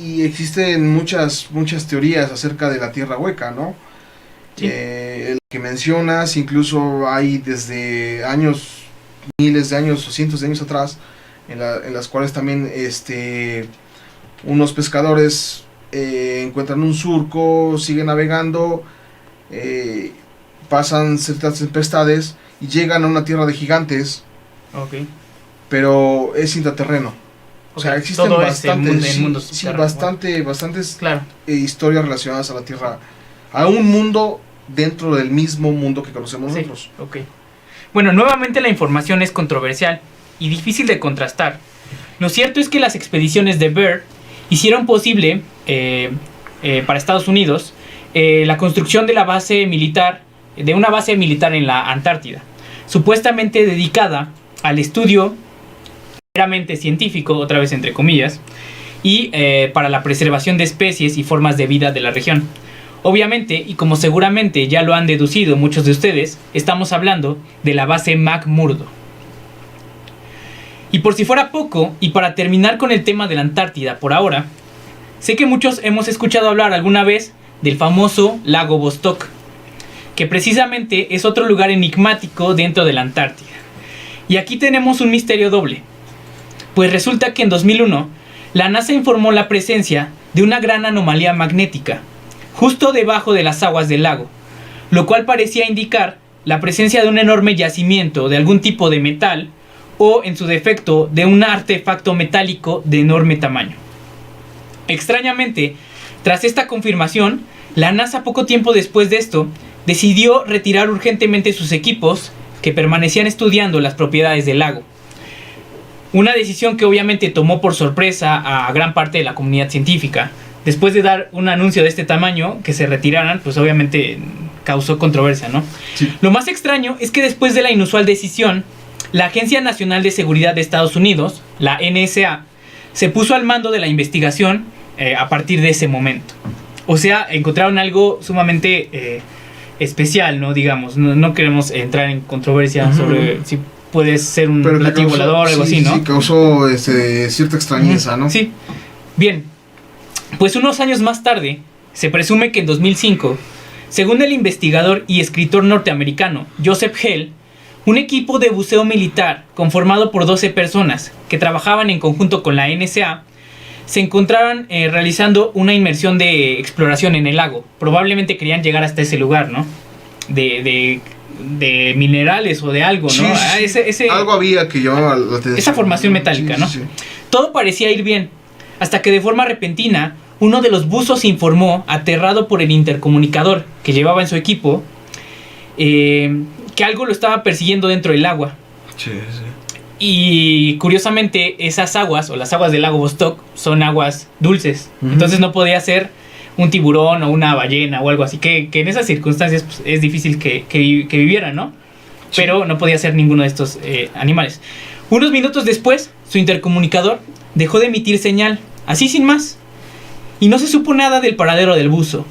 y existen muchas teorías acerca de la tierra hueca, ¿no? Sí. El que mencionas, incluso hay desde años, miles de años o cientos de años atrás, en las cuales también unos pescadores encuentran un surco, siguen navegando, pasan ciertas tempestades y llegan a una tierra de gigantes. Ok. Pero es intraterreno. O sea, existen todo bastantes, el mundo bastantes claro. Historias relacionadas a la Tierra, a un mundo dentro del mismo mundo que conocemos nosotros. Ok. Bueno, nuevamente la información es controversial y difícil de contrastar. Lo cierto es que las expediciones de Byrd hicieron posible para Estados Unidos la construcción de una base militar en la Antártida, supuestamente dedicada al estudio meramente científico, otra vez entre comillas, y para la preservación de especies y formas de vida de la región. Obviamente, y como seguramente ya lo han deducido muchos de ustedes, estamos hablando de la base McMurdo. Y por si fuera poco, y para terminar con el tema de la Antártida por ahora, sé que muchos hemos escuchado hablar alguna vez del famoso lago Vostok, que precisamente es otro lugar enigmático dentro de la Antártida. Y aquí tenemos un misterio doble, pues resulta que en 2001 la NASA informó la presencia de una gran anomalía magnética justo debajo de las aguas del lago, lo cual parecía indicar la presencia de un enorme yacimiento de algún tipo de metal o, en su defecto, de un artefacto metálico de enorme tamaño. Extrañamente, tras esta confirmación, la NASA poco tiempo después de esto decidió retirar urgentemente sus equipos que permanecían estudiando las propiedades del lago. Una decisión que obviamente tomó por sorpresa a gran parte de la comunidad científica. Después de dar un anuncio de este tamaño, que se retiraran, pues obviamente causó controversia, ¿no? Sí. Lo más extraño es que después de la inusual decisión, la Agencia Nacional de Seguridad de Estados Unidos, la NSA, se puso al mando de la investigación a partir de ese momento. O sea, encontraron algo sumamente especial, ¿no? Digamos, no queremos entrar en controversia sobre si puede ser un platillo volador o algo así, ¿no? Sí, causó cierta extrañeza, ¿no? Sí. Bien, pues unos años más tarde, se presume que en 2005, según el investigador y escritor norteamericano Joseph Hale, un equipo de buceo militar conformado por 12 personas que trabajaban en conjunto con la NSA se encontraban realizando una inmersión de exploración en el lago. Probablemente querían llegar hasta ese lugar, ¿no? De minerales o de algo, ¿no? Sí. Algo había que llamaba la atención. Esa formación metálica, ¿no? Sí. Todo parecía ir bien, hasta que de forma repentina, uno de los buzos informó, aterrado por el intercomunicador que llevaba en su equipo, que algo lo estaba persiguiendo dentro del agua. Sí. Y curiosamente, esas aguas, o las aguas del lago Vostok, son aguas dulces. Uh-huh. Entonces no podía ser un tiburón o una ballena o algo así, que en esas circunstancias pues, es difícil que vivieran, ¿no? Sí. Pero no podía ser ninguno de estos animales. Unos minutos después, su intercomunicador dejó de emitir señal, así sin más, y no se supo nada del paradero del buzo.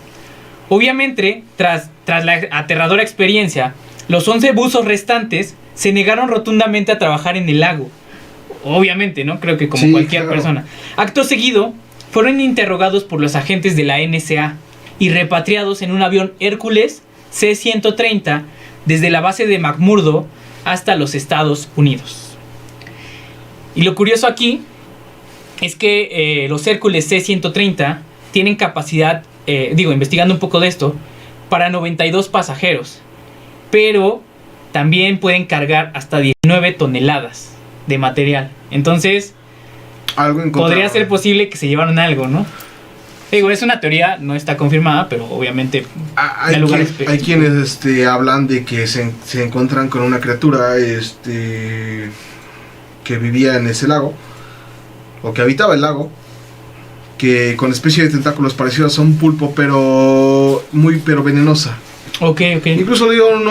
Obviamente, tras la aterradora experiencia, los 11 buzos restantes se negaron rotundamente a trabajar en el lago. Obviamente, ¿no? Creo que como cualquier persona. Acto seguido, fueron interrogados por los agentes de la NSA y repatriados en un avión Hércules C-130 desde la base de McMurdo hasta los Estados Unidos. Y lo curioso aquí es que los Hércules C-130 tienen capacidad, investigando un poco de esto, para 92 pasajeros, pero también pueden cargar hasta 19 toneladas de material. Entonces, podría ser posible que se llevaran algo, ¿no? Digo, es una teoría, no está confirmada, pero obviamente Hay, da lugar a hay quienes hablan de que se encuentran con una criatura que vivía en ese lago, o que habitaba el lago, que con especie de tentáculos parecidos a un pulpo, pero venenosa. Ok. Incluso le dio un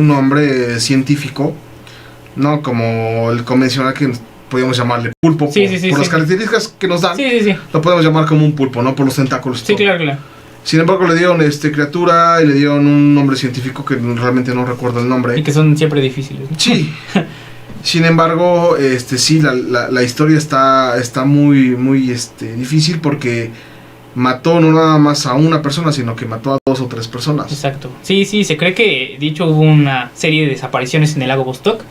nombre científico, no como el convencional que podríamos llamarle pulpo, por las características que nos dan. Lo podemos llamar como un pulpo, ¿no? Por los tentáculos. Sí, claro. Sin embargo, le dieron criatura y le dieron un nombre científico que realmente no recuerdo el nombre. Y que son siempre difíciles, ¿no? Sí. Sin embargo, sí, la historia está muy difícil, porque mató no nada más a una persona, sino que mató a 2 o 3 personas. Exacto. Sí, se cree que, de hecho, hubo una serie de desapariciones en el lago Vostok.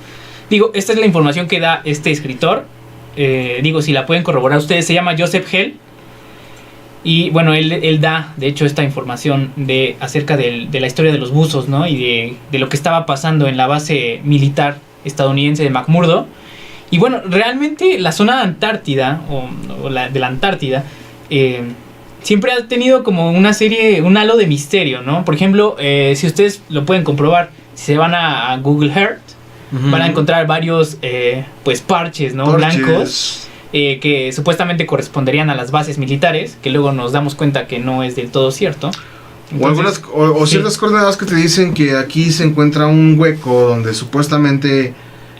Digo, esta es la información que da este escritor. Digo, si la pueden corroborar ustedes, se llama Joseph Hell. Y bueno, él da, de hecho, esta información acerca de la historia de los buzos, ¿no? Y de lo que estaba pasando en la base militar estadounidense de McMurdo. Y bueno, realmente la zona de Antártida, de la Antártida, siempre ha tenido como un halo de misterio, ¿no? Por ejemplo, si ustedes lo pueden comprobar, si se van a Google Earth, van a encontrar varios parches, ¿no? Blancos, que supuestamente corresponderían a las bases militares, que luego nos damos cuenta que no es del todo cierto. Entonces, o ciertas coordenadas que te dicen que aquí se encuentra un hueco donde supuestamente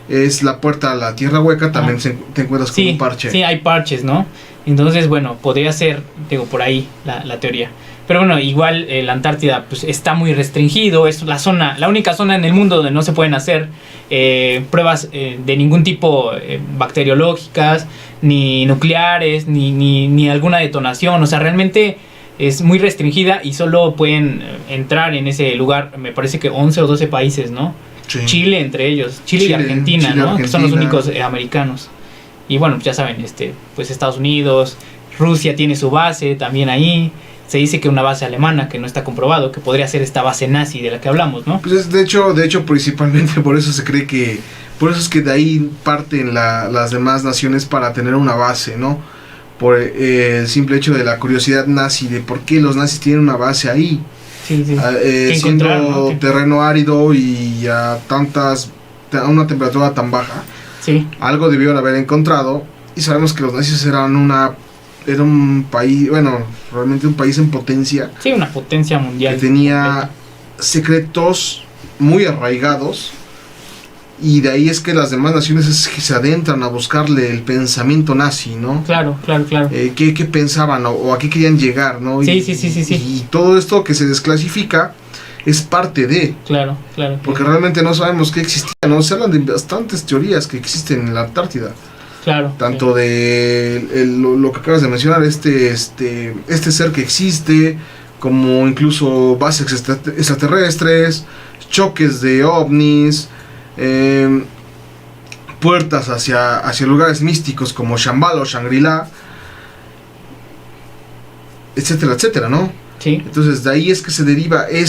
es la puerta a la tierra hueca, también te encuentras con un parche. Sí, hay parches, ¿no? Entonces, bueno, podría ser, por ahí la teoría. Pero bueno, igual la Antártida pues está muy restringido, es la única zona en el mundo donde no se pueden hacer pruebas de ningún tipo bacteriológicas, ni nucleares, ni alguna detonación. O sea, realmente es muy restringida y solo pueden entrar en ese lugar, me parece que 11 o 12 países, ¿no? Sí. Chile entre ellos, Chile y Argentina, ¿no? Argentina. Que son los únicos americanos. Y bueno, ya saben, pues Estados Unidos, Rusia tiene su base también ahí. Se dice que una base alemana, que no está comprobado, que podría ser esta base nazi de la que hablamos, ¿no? Pues de hecho, principalmente por eso se cree que, por eso es que de ahí parten las demás naciones para tener una base, ¿no? Por el simple hecho de la curiosidad nazi, de por qué los nazis tienen una base ahí. Sí. Siendo ¿no? terreno árido y a una temperatura tan baja. Sí. Algo debieron haber encontrado, y sabemos que los nazis eran un país, bueno, realmente un país en potencia. Sí, una potencia mundial. Que tenía secretos muy arraigados, y de ahí es que las demás naciones se adentran a buscarle el pensamiento nazi, ¿no? Claro. ¿Qué pensaban o a qué querían llegar, ¿no? Sí. Y todo esto que se desclasifica es parte de... Claro. Porque realmente no sabemos qué existía, ¿no? Se hablan de bastantes teorías que existen en la Antártida. Claro. Tanto de lo que acabas de mencionar, este ser que existe, como incluso bases extraterrestres, choques de ovnis, puertas hacia lugares místicos como Shambhala o Shangri-La, etcétera, etcétera, ¿no? Sí. Entonces de ahí es que se deriva el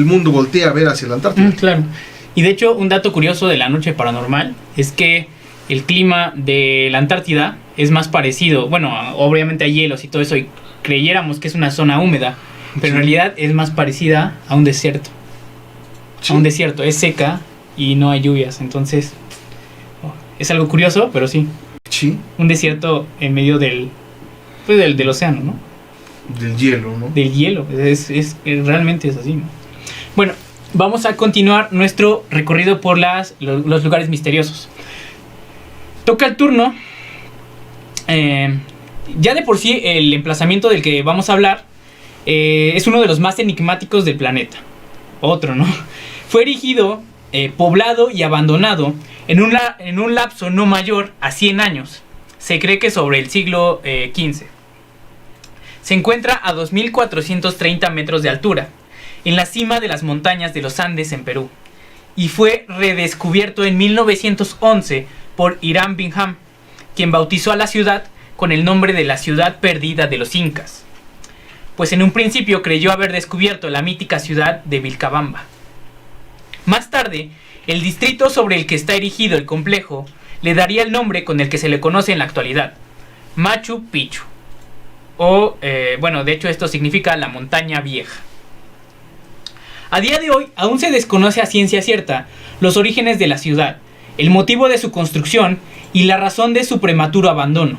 mundo voltea a ver hacia la Antártida. Claro. Y de hecho, un dato curioso de la noche paranormal es que el clima de la Antártida es más parecido, bueno, obviamente hay hielos y todo eso, y creyéramos que es una zona húmeda, pero en realidad es más parecida a un desierto. Sí. A un desierto, es seca y no hay lluvias, entonces es algo curioso, pero sí. Sí. Un desierto en medio del océano, ¿no? Del hielo, ¿no? Del hielo, realmente es así, ¿no? Bueno, vamos a continuar nuestro recorrido por los lugares misteriosos. Toca el turno. Ya de por sí el emplazamiento del que vamos a hablar es uno de los más enigmáticos del planeta. Otro, ¿no? Fue erigido, poblado y abandonado en un lapso no mayor a 100 años. Se cree que sobre el siglo XV. Se encuentra a 2.430 metros de altura, en la cima de las montañas de los Andes en Perú, y fue redescubierto en 1911 por Hiram Bingham, quien bautizó a la ciudad con el nombre de la ciudad perdida de los incas, pues en un principio creyó haber descubierto la mítica ciudad de Vilcabamba. Más tarde, el distrito sobre el que está erigido el complejo le daría el nombre con el que se le conoce en la actualidad, Machu Picchu. O, de hecho esto significa la montaña vieja. A día de hoy aún se desconoce a ciencia cierta los orígenes de la ciudad, el motivo de su construcción y la razón de su prematuro abandono.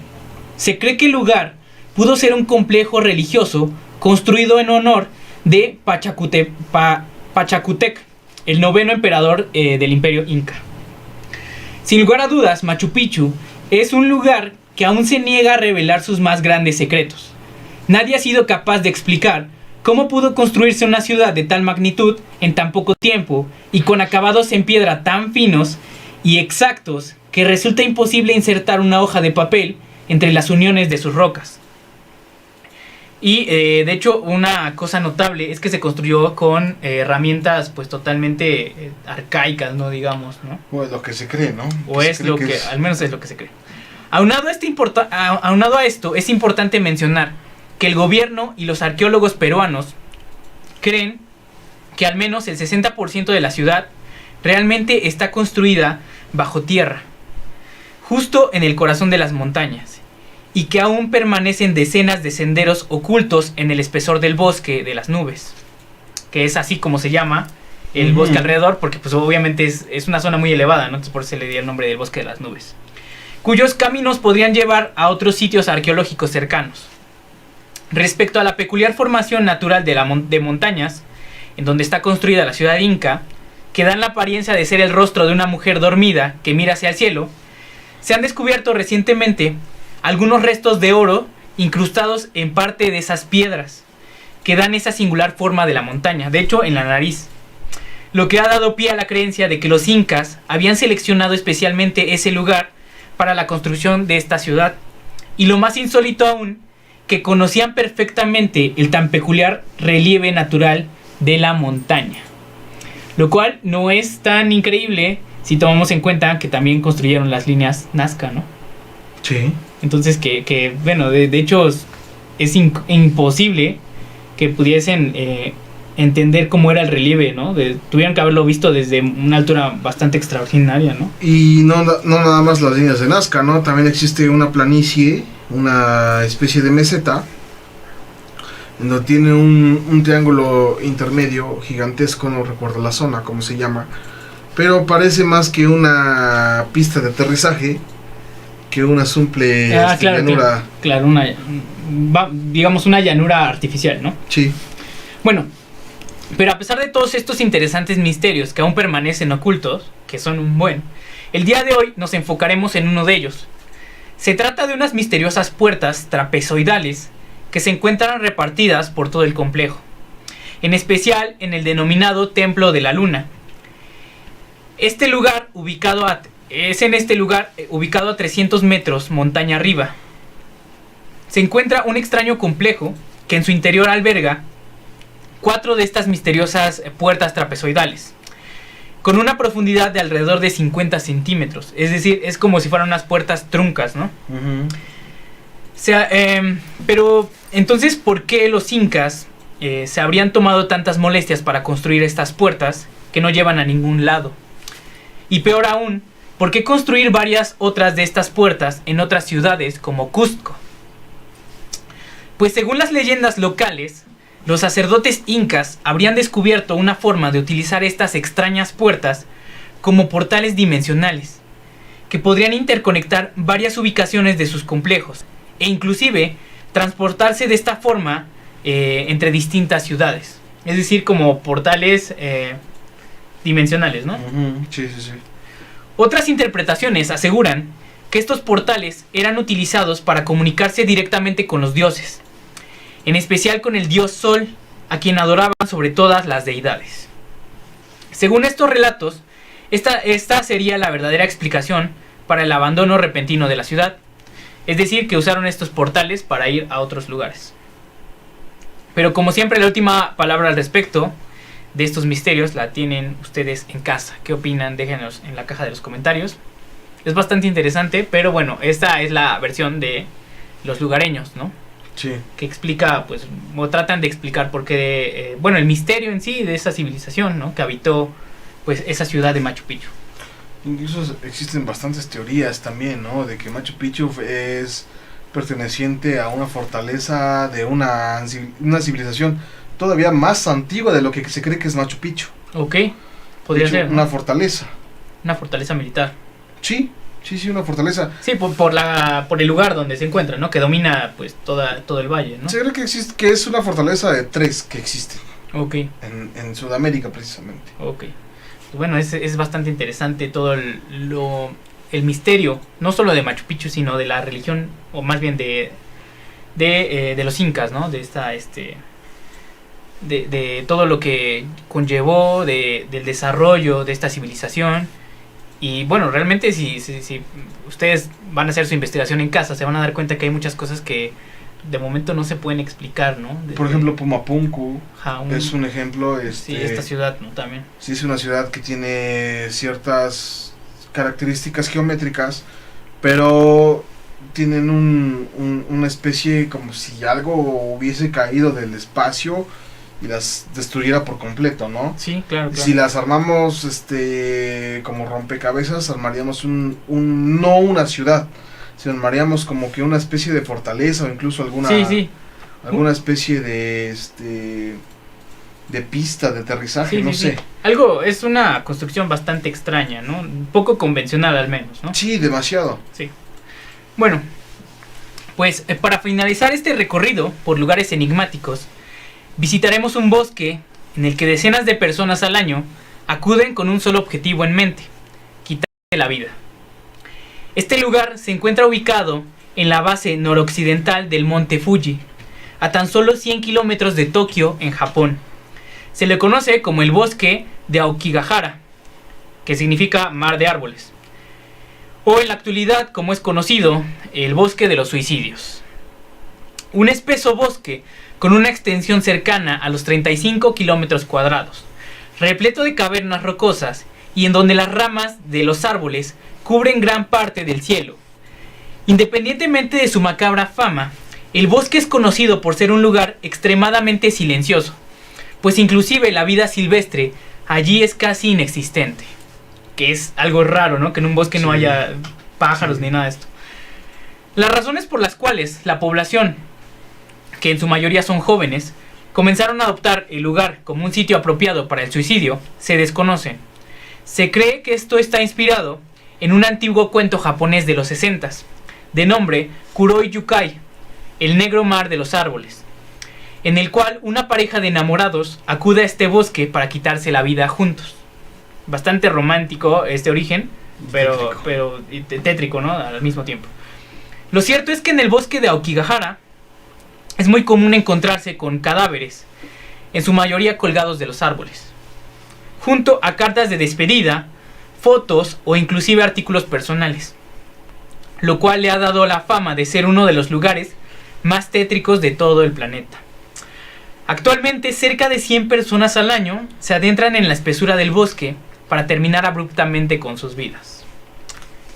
Se cree que el lugar pudo ser un complejo religioso construido en honor de Pachacútec, el noveno emperador del imperio inca. Sin lugar a dudas, Machu Picchu es un lugar que aún se niega a revelar sus más grandes secretos. Nadie ha sido capaz de explicar cómo pudo construirse una ciudad de tal magnitud en tan poco tiempo y con acabados en piedra tan finos y exactos que resulta imposible insertar una hoja de papel entre las uniones de sus rocas. Y de hecho una cosa notable es que se construyó con herramientas pues totalmente arcaicas, no digamos, ¿no? O es lo que se cree, ¿no? O es lo que, al menos es lo que se cree. Aunado a esto, es importante mencionar que el gobierno y los arqueólogos peruanos creen que al menos el 60% de la ciudad realmente está construida bajo tierra, justo en el corazón de las montañas, y que aún permanecen decenas de senderos ocultos en el espesor del bosque de las nubes, que es así como se llama el bosque alrededor, porque pues obviamente es una zona muy elevada, ¿no? Entonces por eso se le dio el nombre del bosque de las nubes, cuyos caminos podrían llevar a otros sitios arqueológicos cercanos. Respecto a la peculiar formación natural de montañas, en donde está construida la ciudad inca, que dan la apariencia de ser el rostro de una mujer dormida que mira hacia el cielo, se han descubierto recientemente algunos restos de oro incrustados en parte de esas piedras, que dan esa singular forma de la montaña, de hecho en la nariz, lo que ha dado pie a la creencia de que los incas habían seleccionado especialmente ese lugar para la construcción de esta ciudad, y lo más insólito aún, que conocían perfectamente el tan peculiar relieve natural de la montaña, lo cual no es tan increíble si tomamos en cuenta que también construyeron las líneas Nazca, ¿no? Sí. Entonces de hecho es imposible que pudiesen entender cómo era el relieve, ¿no? Tuvieron que haberlo visto desde una altura bastante extraordinaria, ¿no? Y no nada más las líneas de Nazca, ¿no? También existe una planicie, una especie de meseta, en donde tiene un triángulo intermedio gigantesco, no recuerdo la zona, cómo se llama, pero parece más que una pista de aterrizaje que una simple llanura. Claro, digamos una llanura artificial, ¿no? Sí. Bueno, pero a pesar de todos estos interesantes misterios que aún permanecen ocultos, que son un buen, el día de hoy nos enfocaremos en uno de ellos. Se trata de unas misteriosas puertas trapezoidales que se encuentran repartidas por todo el complejo, en especial en el denominado Templo de la Luna. Este lugar ubicado a 300 metros montaña arriba. Se encuentra un extraño complejo que en su interior alberga 4 de estas misteriosas puertas trapezoidales, con una profundidad de alrededor de 50 centímetros. Es decir, es como si fueran unas puertas truncas, ¿no? Pero entonces, ¿por qué los incas se habrían tomado tantas molestias para construir estas puertas que no llevan a ningún lado? Y peor aún, ¿por qué construir varias otras de estas puertas en otras ciudades como Cusco? Pues según las leyendas locales, los sacerdotes incas habrían descubierto una forma de utilizar estas extrañas puertas como portales dimensionales, que podrían interconectar varias ubicaciones de sus complejos, e inclusive transportarse de esta forma entre distintas ciudades. Es decir, como portales dimensionales, ¿no? Sí. Otras interpretaciones aseguran que estos portales eran utilizados para comunicarse directamente con los dioses, en especial con el dios Sol, a quien adoraban sobre todas las deidades. Según estos relatos, esta sería la verdadera explicación para el abandono repentino de la ciudad, es decir, que usaron estos portales para ir a otros lugares. Pero como siempre, la última palabra al respecto de estos misterios la tienen ustedes en casa. ¿Qué opinan? Déjenos en la caja de los comentarios. Es bastante interesante, pero bueno, esta es la versión de los lugareños, ¿no? Sí. Que explica, pues, o tratan de explicar por qué, bueno, el misterio en sí de esa civilización, ¿no? Que habitó, pues, esa ciudad de Machu Picchu. Incluso existen bastantes teorías también, ¿no? De que Machu Picchu es perteneciente a una fortaleza de una civilización todavía más antigua de lo que se cree que es Machu Picchu. Ok, De podría hecho, ser, ¿no? una fortaleza. Una fortaleza militar. Sí, una fortaleza. Sí, por el lugar donde se encuentra, ¿no? Que domina pues todo el valle, ¿no? Se cree que existe, que es una fortaleza de 3 que existen Ok, en Sudamérica precisamente. ok. Bueno, es bastante interesante todo el misterio, no solo de Machu Picchu, sino de la religión, o más bien de los incas, ¿no? De todo lo que conllevó, del desarrollo de esta civilización. Y bueno, realmente si ustedes van a hacer su investigación en casa, se van a dar cuenta que hay muchas cosas que de momento no se pueden explicar, ¿no? Por ejemplo, Pumapunku Jaun, es un ejemplo. sí, esta ciudad, ¿no? También. Sí, es una ciudad que tiene ciertas características geométricas, pero tienen una especie como si algo hubiese caído del espacio y las destruyera por completo, ¿no? Sí, claro. Si las armamos como rompecabezas, armaríamos no una ciudad, sino armaríamos como que una especie de fortaleza o incluso alguna especie de pista de aterrizaje, no sé. Algo, es una construcción bastante extraña, ¿no? Un poco convencional al menos, ¿no? Sí, demasiado. Sí. Bueno, pues para finalizar este recorrido por lugares enigmáticos, visitaremos un bosque en el que decenas de personas al año acuden con un solo objetivo en mente: quitarse la vida. Este lugar se encuentra ubicado en la base noroccidental del monte Fuji, a tan solo 100 kilómetros de Tokio, en Japón. Se le conoce como el bosque de Aokigahara, que significa mar de árboles, o en la actualidad, como es conocido, el bosque de los suicidios. Un espeso bosque con una extensión cercana a los 35 kilómetros cuadrados, repleto de cavernas rocosas y en donde las ramas de los árboles cubren gran parte del cielo. Independientemente de su macabra fama, el bosque es conocido por ser un lugar extremadamente silencioso, pues inclusive la vida silvestre allí es casi inexistente. Que es algo raro, ¿no? Que en un bosque no haya pájaros ni nada de esto. Las razones por las cuales la población, que en su mayoría son jóvenes, comenzaron a adoptar el lugar como un sitio apropiado para el suicidio, se desconocen. Se cree que esto está inspirado en un antiguo cuento japonés de los 60s, de nombre Kuroi Yukai, el negro mar de los árboles, en el cual una pareja de enamorados acude a este bosque para quitarse la vida juntos. Bastante romántico este origen, pero tétrico, ¿no? Al mismo tiempo. Lo cierto es que en el bosque de Aokigahara es muy común encontrarse con cadáveres, en su mayoría colgados de los árboles, junto a cartas de despedida, fotos o inclusive artículos personales, lo cual le ha dado la fama de ser uno de los lugares más tétricos de todo el planeta. Actualmente cerca de 100 personas al año se adentran en la espesura del bosque para terminar abruptamente con sus vidas.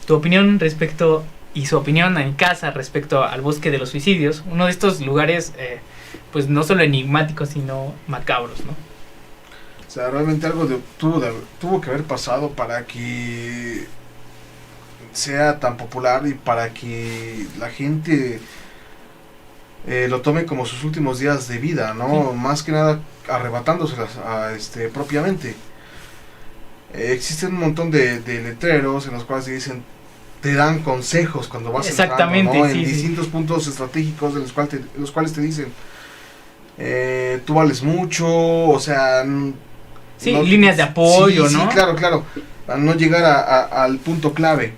Tu opinión respecto y su opinión en casa respecto al bosque de los suicidios, uno de estos lugares pues no solo enigmáticos sino macabros, ¿no? O sea, realmente algo tuvo que haber pasado para que sea tan popular y para que la gente lo tome como sus últimos días de vida, ¿no? Sí. Más que nada arrebatándoselas propiamente. Existen un montón de letreros en los cuales te dan consejos cuando vas exactamente, entrando, ¿no? Sí, en distintos puntos estratégicos de los cuales te dicen tú vales mucho, o sea, sí, no, líneas de apoyo, sí, ¿no? Sí, claro, a no llegar al punto clave.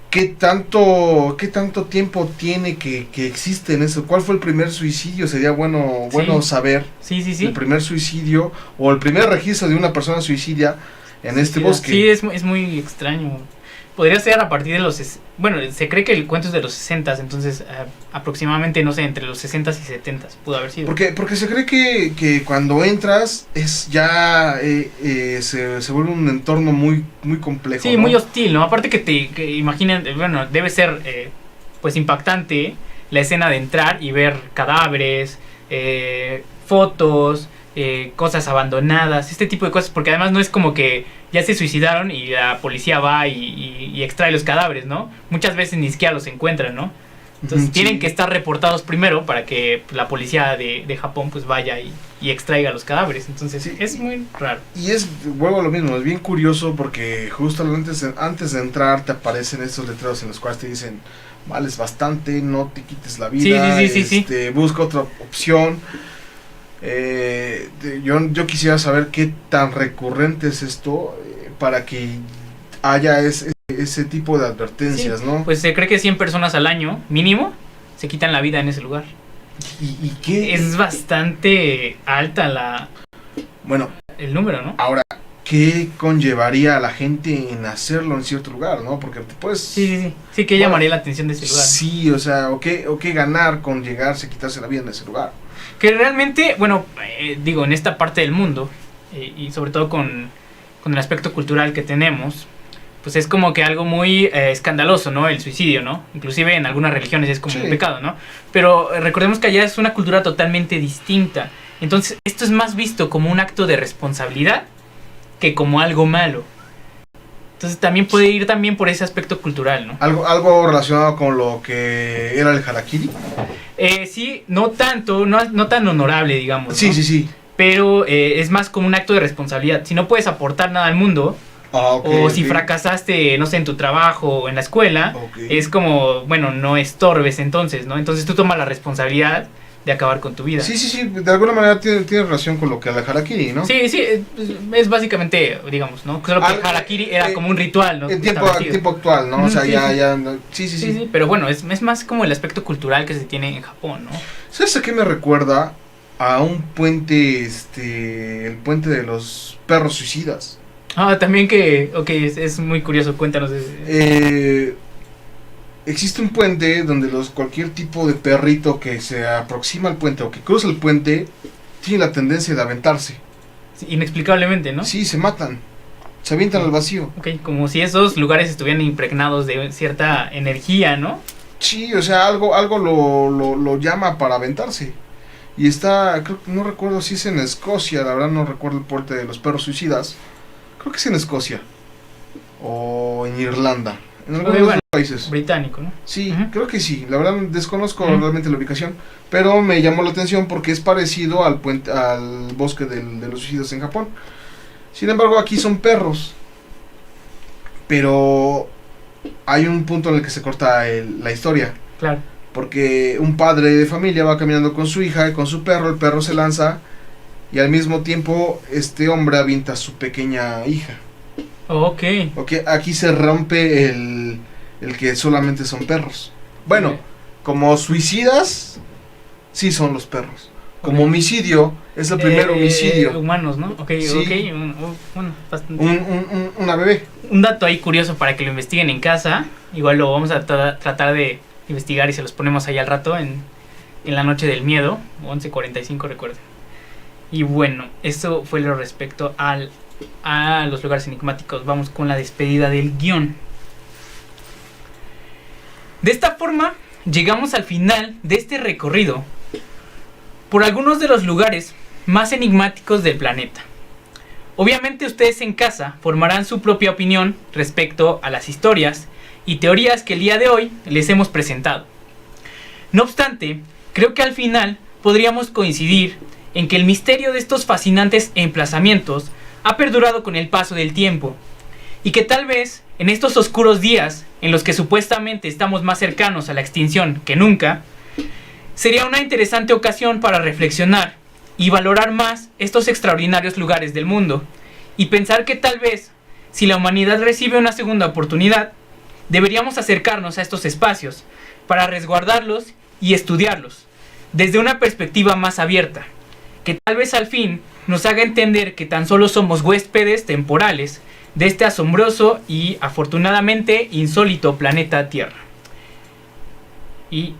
¿Qué tanto tiempo tiene que existe en eso? ¿Cuál fue el primer suicidio? Sería bueno saber. Sí. El primer suicidio o el primer registro de una persona suicidia en este bosque. Sí, es muy extraño. Podría ser a partir de los... Bueno, se cree que el cuento es de los 60s, entonces aproximadamente, no sé, entre los 60s y 70s pudo haber sido. Porque se cree que cuando entras es ya se vuelve un entorno muy complejo. Sí, ¿no? Muy hostil, ¿no? Aparte que imaginen, bueno, debe ser pues impactante la escena de entrar y ver cadáveres, fotos, cosas abandonadas, este tipo de cosas, porque además no es como que ya se suicidaron y la policía va y extrae los cadáveres, ¿no? Muchas veces ni siquiera los encuentran, ¿no? Entonces tienen que estar reportados primero para que la policía de Japón pues vaya y extraiga los cadáveres. Entonces es muy raro. Y vuelvo a lo mismo, es bien curioso porque justo antes de entrar te aparecen estos letreros en los cuales te dicen: vales bastante, no te quites la vida, sí. Busca otra opción. Yo quisiera saber qué tan recurrente es esto para que haya ese tipo de advertencias, ¿no? Pues se cree que 100 personas al año, mínimo, se quitan la vida en ese lugar. ¿Y qué? Es bastante alta Bueno, el número, ¿no? Ahora, ¿qué conllevaría a la gente en hacerlo en cierto lugar, no? Porque te puedes... Sí, que llamaría la atención de ese lugar. Sí, o sea, o qué ganar con llegarse a quitarse la vida en ese lugar. Que realmente, bueno, digo, en esta parte del mundo, y sobre todo con el aspecto cultural que tenemos, pues es como que algo muy escandaloso, ¿no? El suicidio, ¿no? Inclusive en algunas religiones es como un pecado, ¿no? Pero recordemos que allá es una cultura totalmente distinta. Entonces, esto es más visto como un acto de responsabilidad que como algo malo. Entonces también puede ir también por ese aspecto cultural, ¿no? Algo relacionado con lo que era el harakiri. Sí, no tanto, no tan honorable, digamos, ¿no? Sí. Pero es más como un acto de responsabilidad. Si no puedes aportar nada al mundo, o si fracasaste, no sé, en tu trabajo o en la escuela, es como, bueno, no estorbes entonces, ¿no? Entonces tú tomas la responsabilidad de acabar con tu vida. Sí, de alguna manera tiene relación con lo que era el harakiri, ¿no? Sí, es básicamente, digamos, ¿no? Solo que el harakiri era como un ritual, ¿no? En tiempo actual, ¿no? O sea, sí. Pero bueno, es más como el aspecto cultural que se tiene en Japón, ¿no? ¿Sabes a qué me recuerda? A un puente, el puente de los perros suicidas. También es muy curioso, cuéntanos. Existe un puente donde cualquier tipo de perrito que se aproxima al puente o que cruza el puente tiene la tendencia de aventarse. Sí, inexplicablemente, ¿no? Sí, se matan, se avientan al vacío. Como si esos lugares estuvieran impregnados de cierta energía, ¿no? Sí, o sea, algo lo llama para aventarse. Y no recuerdo si es en Escocia, la verdad no recuerdo el puente de los perros suicidas. Creo que es en Escocia o en Irlanda, en algunos de los países. Británico, ¿no? Sí, creo que sí. La verdad desconozco realmente la ubicación, pero me llamó la atención porque es parecido al bosque de los suicidas en Japón. Sin embargo, aquí son perros. Pero hay un punto en el que se corta la historia. Claro. Porque un padre de familia va caminando con su hija y con su perro, el perro se lanza y al mismo tiempo este hombre avienta a su pequeña hija. Ok. Aquí se rompe el que solamente son perros. Bueno, como suicidas, sí son los perros. Como homicidio, es el primer homicidio. Humanos, ¿no? Sí. Bueno, bastante. Una bebé. Un dato ahí curioso para que lo investiguen en casa. Igual lo vamos a tratar de investigar y se los ponemos ahí al rato en la noche del miedo, 11:45, recuerden. Y bueno, esto fue lo respecto a los lugares enigmáticos. Vamos con la despedida del guión. De esta forma, llegamos al final de este recorrido por algunos de los lugares más enigmáticos del planeta. Obviamente ustedes en casa formarán su propia opinión respecto a las historias y teorías que el día de hoy les hemos presentado. No obstante, creo que al final podríamos coincidir en que el misterio de estos fascinantes emplazamientos ha perdurado con el paso del tiempo y que tal vez en estos oscuros días en los que supuestamente estamos más cercanos a la extinción que nunca, sería una interesante ocasión para reflexionar y valorar más estos extraordinarios lugares del mundo y pensar que tal vez, si la humanidad recibe una segunda oportunidad, deberíamos acercarnos a estos espacios para resguardarlos y estudiarlos desde una perspectiva más abierta, que tal vez al fin nos haga entender que tan solo somos huéspedes temporales de este asombroso y afortunadamente insólito planeta Tierra. Y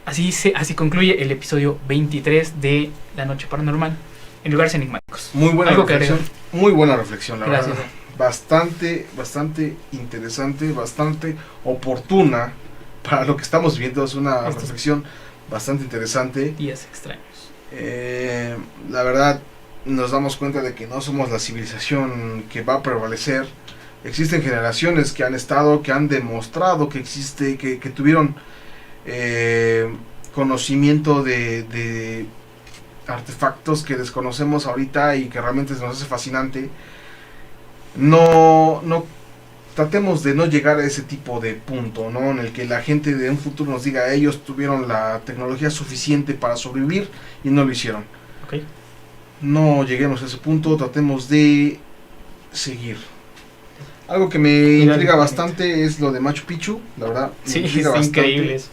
así concluye el episodio 23 de La Noche Paranormal en lugares enigmáticos. Muy buena reflexión. Muy buena reflexión, la Gracias. verdad. Bastante interesante, bastante oportuna para lo que estamos viendo. Es una reflexión bastante interesante. Días extraños. La verdad, nos damos cuenta de que no somos la civilización que va a prevalecer. Existen generaciones que han estado, que han demostrado que existe, que tuvieron conocimiento de artefactos que desconocemos ahorita y que realmente nos hace fascinante. No tratemos de no llegar a ese tipo de punto, ¿no? En el que la gente de un futuro nos diga, ellos tuvieron la tecnología suficiente para sobrevivir y no lo hicieron. Okay. No lleguemos a ese punto, tratemos de seguir. Algo que me intriga bastante es lo de Machu Picchu, la verdad. Sí, es increíble eso.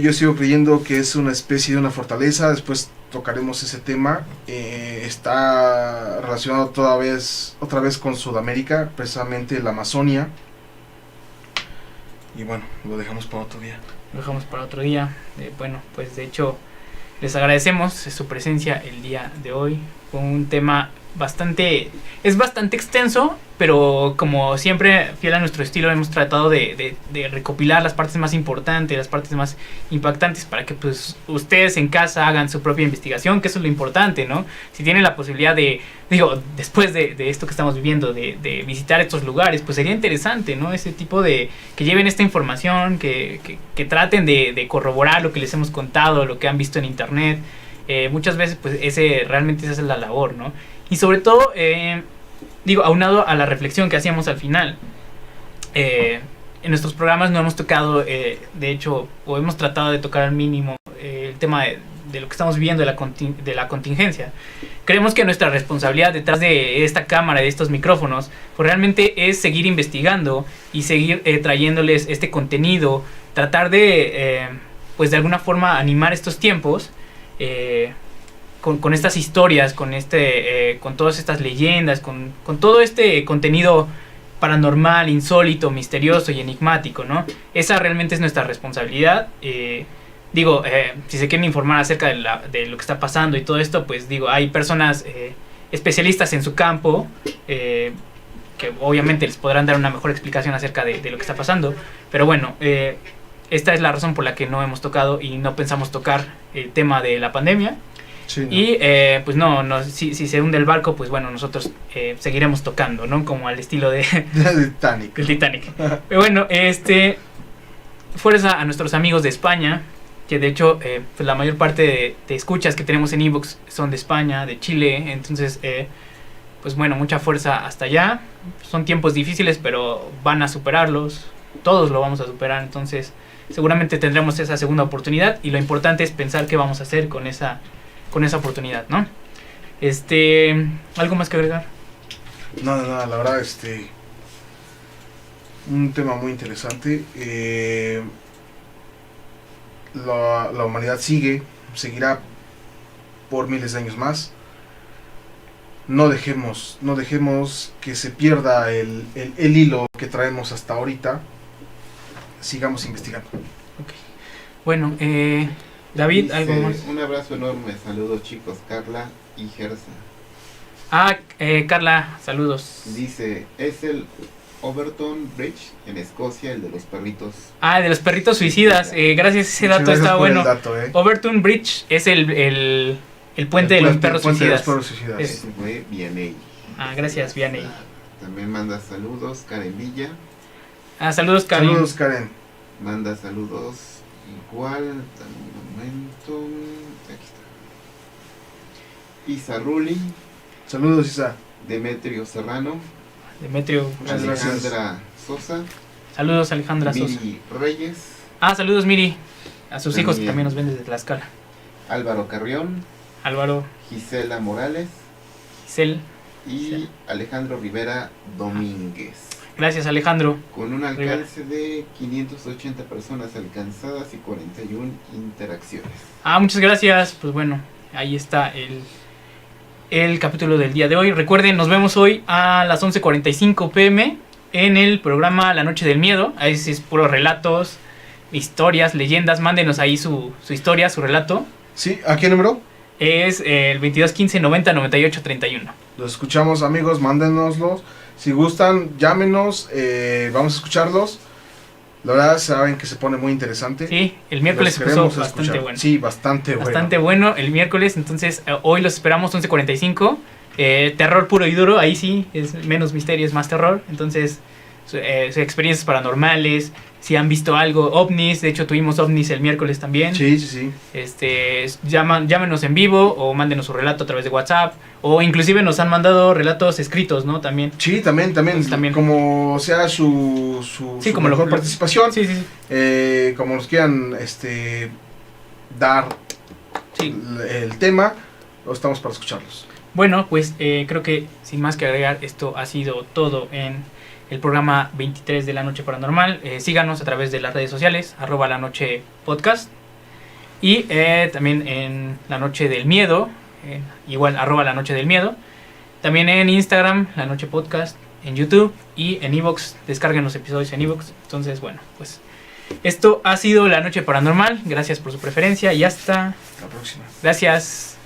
Yo sigo creyendo que es una especie de una fortaleza. Después tocaremos ese tema. Está relacionado otra vez con Sudamérica, precisamente la Amazonia. Y bueno, lo dejamos para otro día. Lo dejamos para otro día. Bueno, pues de hecho les agradecemos su presencia el día de hoy. Fue un tema bastante extenso, pero como siempre, fiel a nuestro estilo, hemos tratado de recopilar las partes más importantes, las partes más impactantes, para que pues ustedes en casa hagan su propia investigación, que eso es lo importante, ¿no? Si tienen la posibilidad después de esto que estamos viviendo, de visitar estos lugares, pues sería interesante, ¿no? Ese tipo que lleven esta información, que traten de corroborar lo que les hemos contado, lo que han visto en internet. Muchas veces pues realmente esa es la labor, ¿no? Y sobre todo, aunado a la reflexión que hacíamos al final, en nuestros programas no hemos tocado, de hecho, o hemos tratado de tocar al mínimo el tema de lo que estamos viviendo, de la contingencia. Creemos que nuestra responsabilidad detrás de esta cámara, de estos micrófonos, pues realmente es seguir investigando y seguir trayéndoles este contenido, tratar de alguna forma animar estos tiempos, con estas historias, con todas estas leyendas, con todo este contenido paranormal, insólito, misterioso y enigmático, ¿no? Esa realmente es nuestra responsabilidad. Si se quieren informar acerca de lo que está pasando y todo esto, pues hay personas especialistas en su campo, que obviamente les podrán dar una mejor explicación acerca de lo que está pasando. Pero bueno, esta es la razón por la que no hemos tocado y no pensamos tocar el tema de la pandemia. Sí, ¿no? Y si se hunde el barco, pues bueno, nosotros seguiremos tocando, ¿no? Como al estilo de Titanic. El Titanic. Pero bueno, fuerza a nuestros amigos de España, que de hecho pues la mayor parte de escuchas que tenemos en Evox son de España, de Chile. Entonces, pues bueno, mucha fuerza hasta allá. Son tiempos difíciles, pero van a superarlos. Todos lo vamos a superar, entonces seguramente tendremos esa segunda oportunidad, y lo importante es pensar qué vamos a hacer con esa oportunidad, ¿no? ¿Algo más que agregar? Nada, la verdad, un tema muy interesante. La humanidad seguirá por miles de años más. No dejemos que se pierda el hilo que traemos hasta ahorita. Sigamos investigando. Okay. Bueno, David, dice, ¿algo más? Un abrazo enorme, saludos chicos, Carla y Gersa. Carla, saludos. Dice, es el Overton Bridge en Escocia, el de los perritos. De los perritos suicidas. Gracias, ese dato está bueno. Overton Bridge es el puente de los perros suicidas. Eso fue Vianney. Gracias, Vianney. También manda saludos Karen Villa. Saludos, Karen. Saludos, Karen. Manda saludos igual. Dame un momento. Aquí está. Isa Rulli. Saludos, Isa. Demetrio Serrano. Alejandra Sosa. Saludos, Alejandra Sosa. Miri Reyes. Saludos, Miri. A sus hijos que también nos ven desde Tlaxcala. Álvaro Carrión. Gisela Morales. Y Alejandro Rivera Domínguez. Gracias, Alejandro. Con un alcance de 580 personas alcanzadas y 41 interacciones. Muchas gracias. Pues bueno, ahí está el capítulo del día de hoy. Recuerden, nos vemos hoy a las 11:45 p.m. en el programa La Noche del Miedo. Ahí es puros relatos, historias, leyendas. Mándenos ahí su historia, su relato. Sí, ¿a qué número? Es el 22 15 90 98 31. Los escuchamos, amigos, mándenoslos. Si gustan, llámenos, vamos a escucharlos. La verdad saben que se pone muy interesante. Sí, el miércoles se Los puso queremos bastante escuchar. bueno. Sí, bastante bueno. Bastante bueno el miércoles, entonces hoy los esperamos 11:45. Terror puro y duro, ahí sí, es menos misterio, es más terror. Entonces, experiencias paranormales, si han visto algo, ovnis, de hecho tuvimos ovnis el miércoles también. Sí, sí, sí. Llámenos en vivo o mándenos su relato a través de WhatsApp, o inclusive nos han mandado relatos escritos, ¿no? También. Sí, también, Pues también. como sea su Sí, como mejor lo- participación, Sí, sí, sí. como nos quieran dar Sí. el tema, estamos para escucharlos. Bueno, pues creo que sin más que agregar, esto ha sido todo en el programa 23 de La Noche Paranormal. Síganos a través de las redes sociales, @lanochepodcast. Y también en La Noche del Miedo, igual @La Noche del Miedo. También en Instagram, La Noche Podcast, en YouTube y en iVoox. Descarguen los episodios en iVoox. Entonces, bueno, pues esto ha sido La Noche Paranormal. Gracias por su preferencia y hasta... La próxima. Gracias.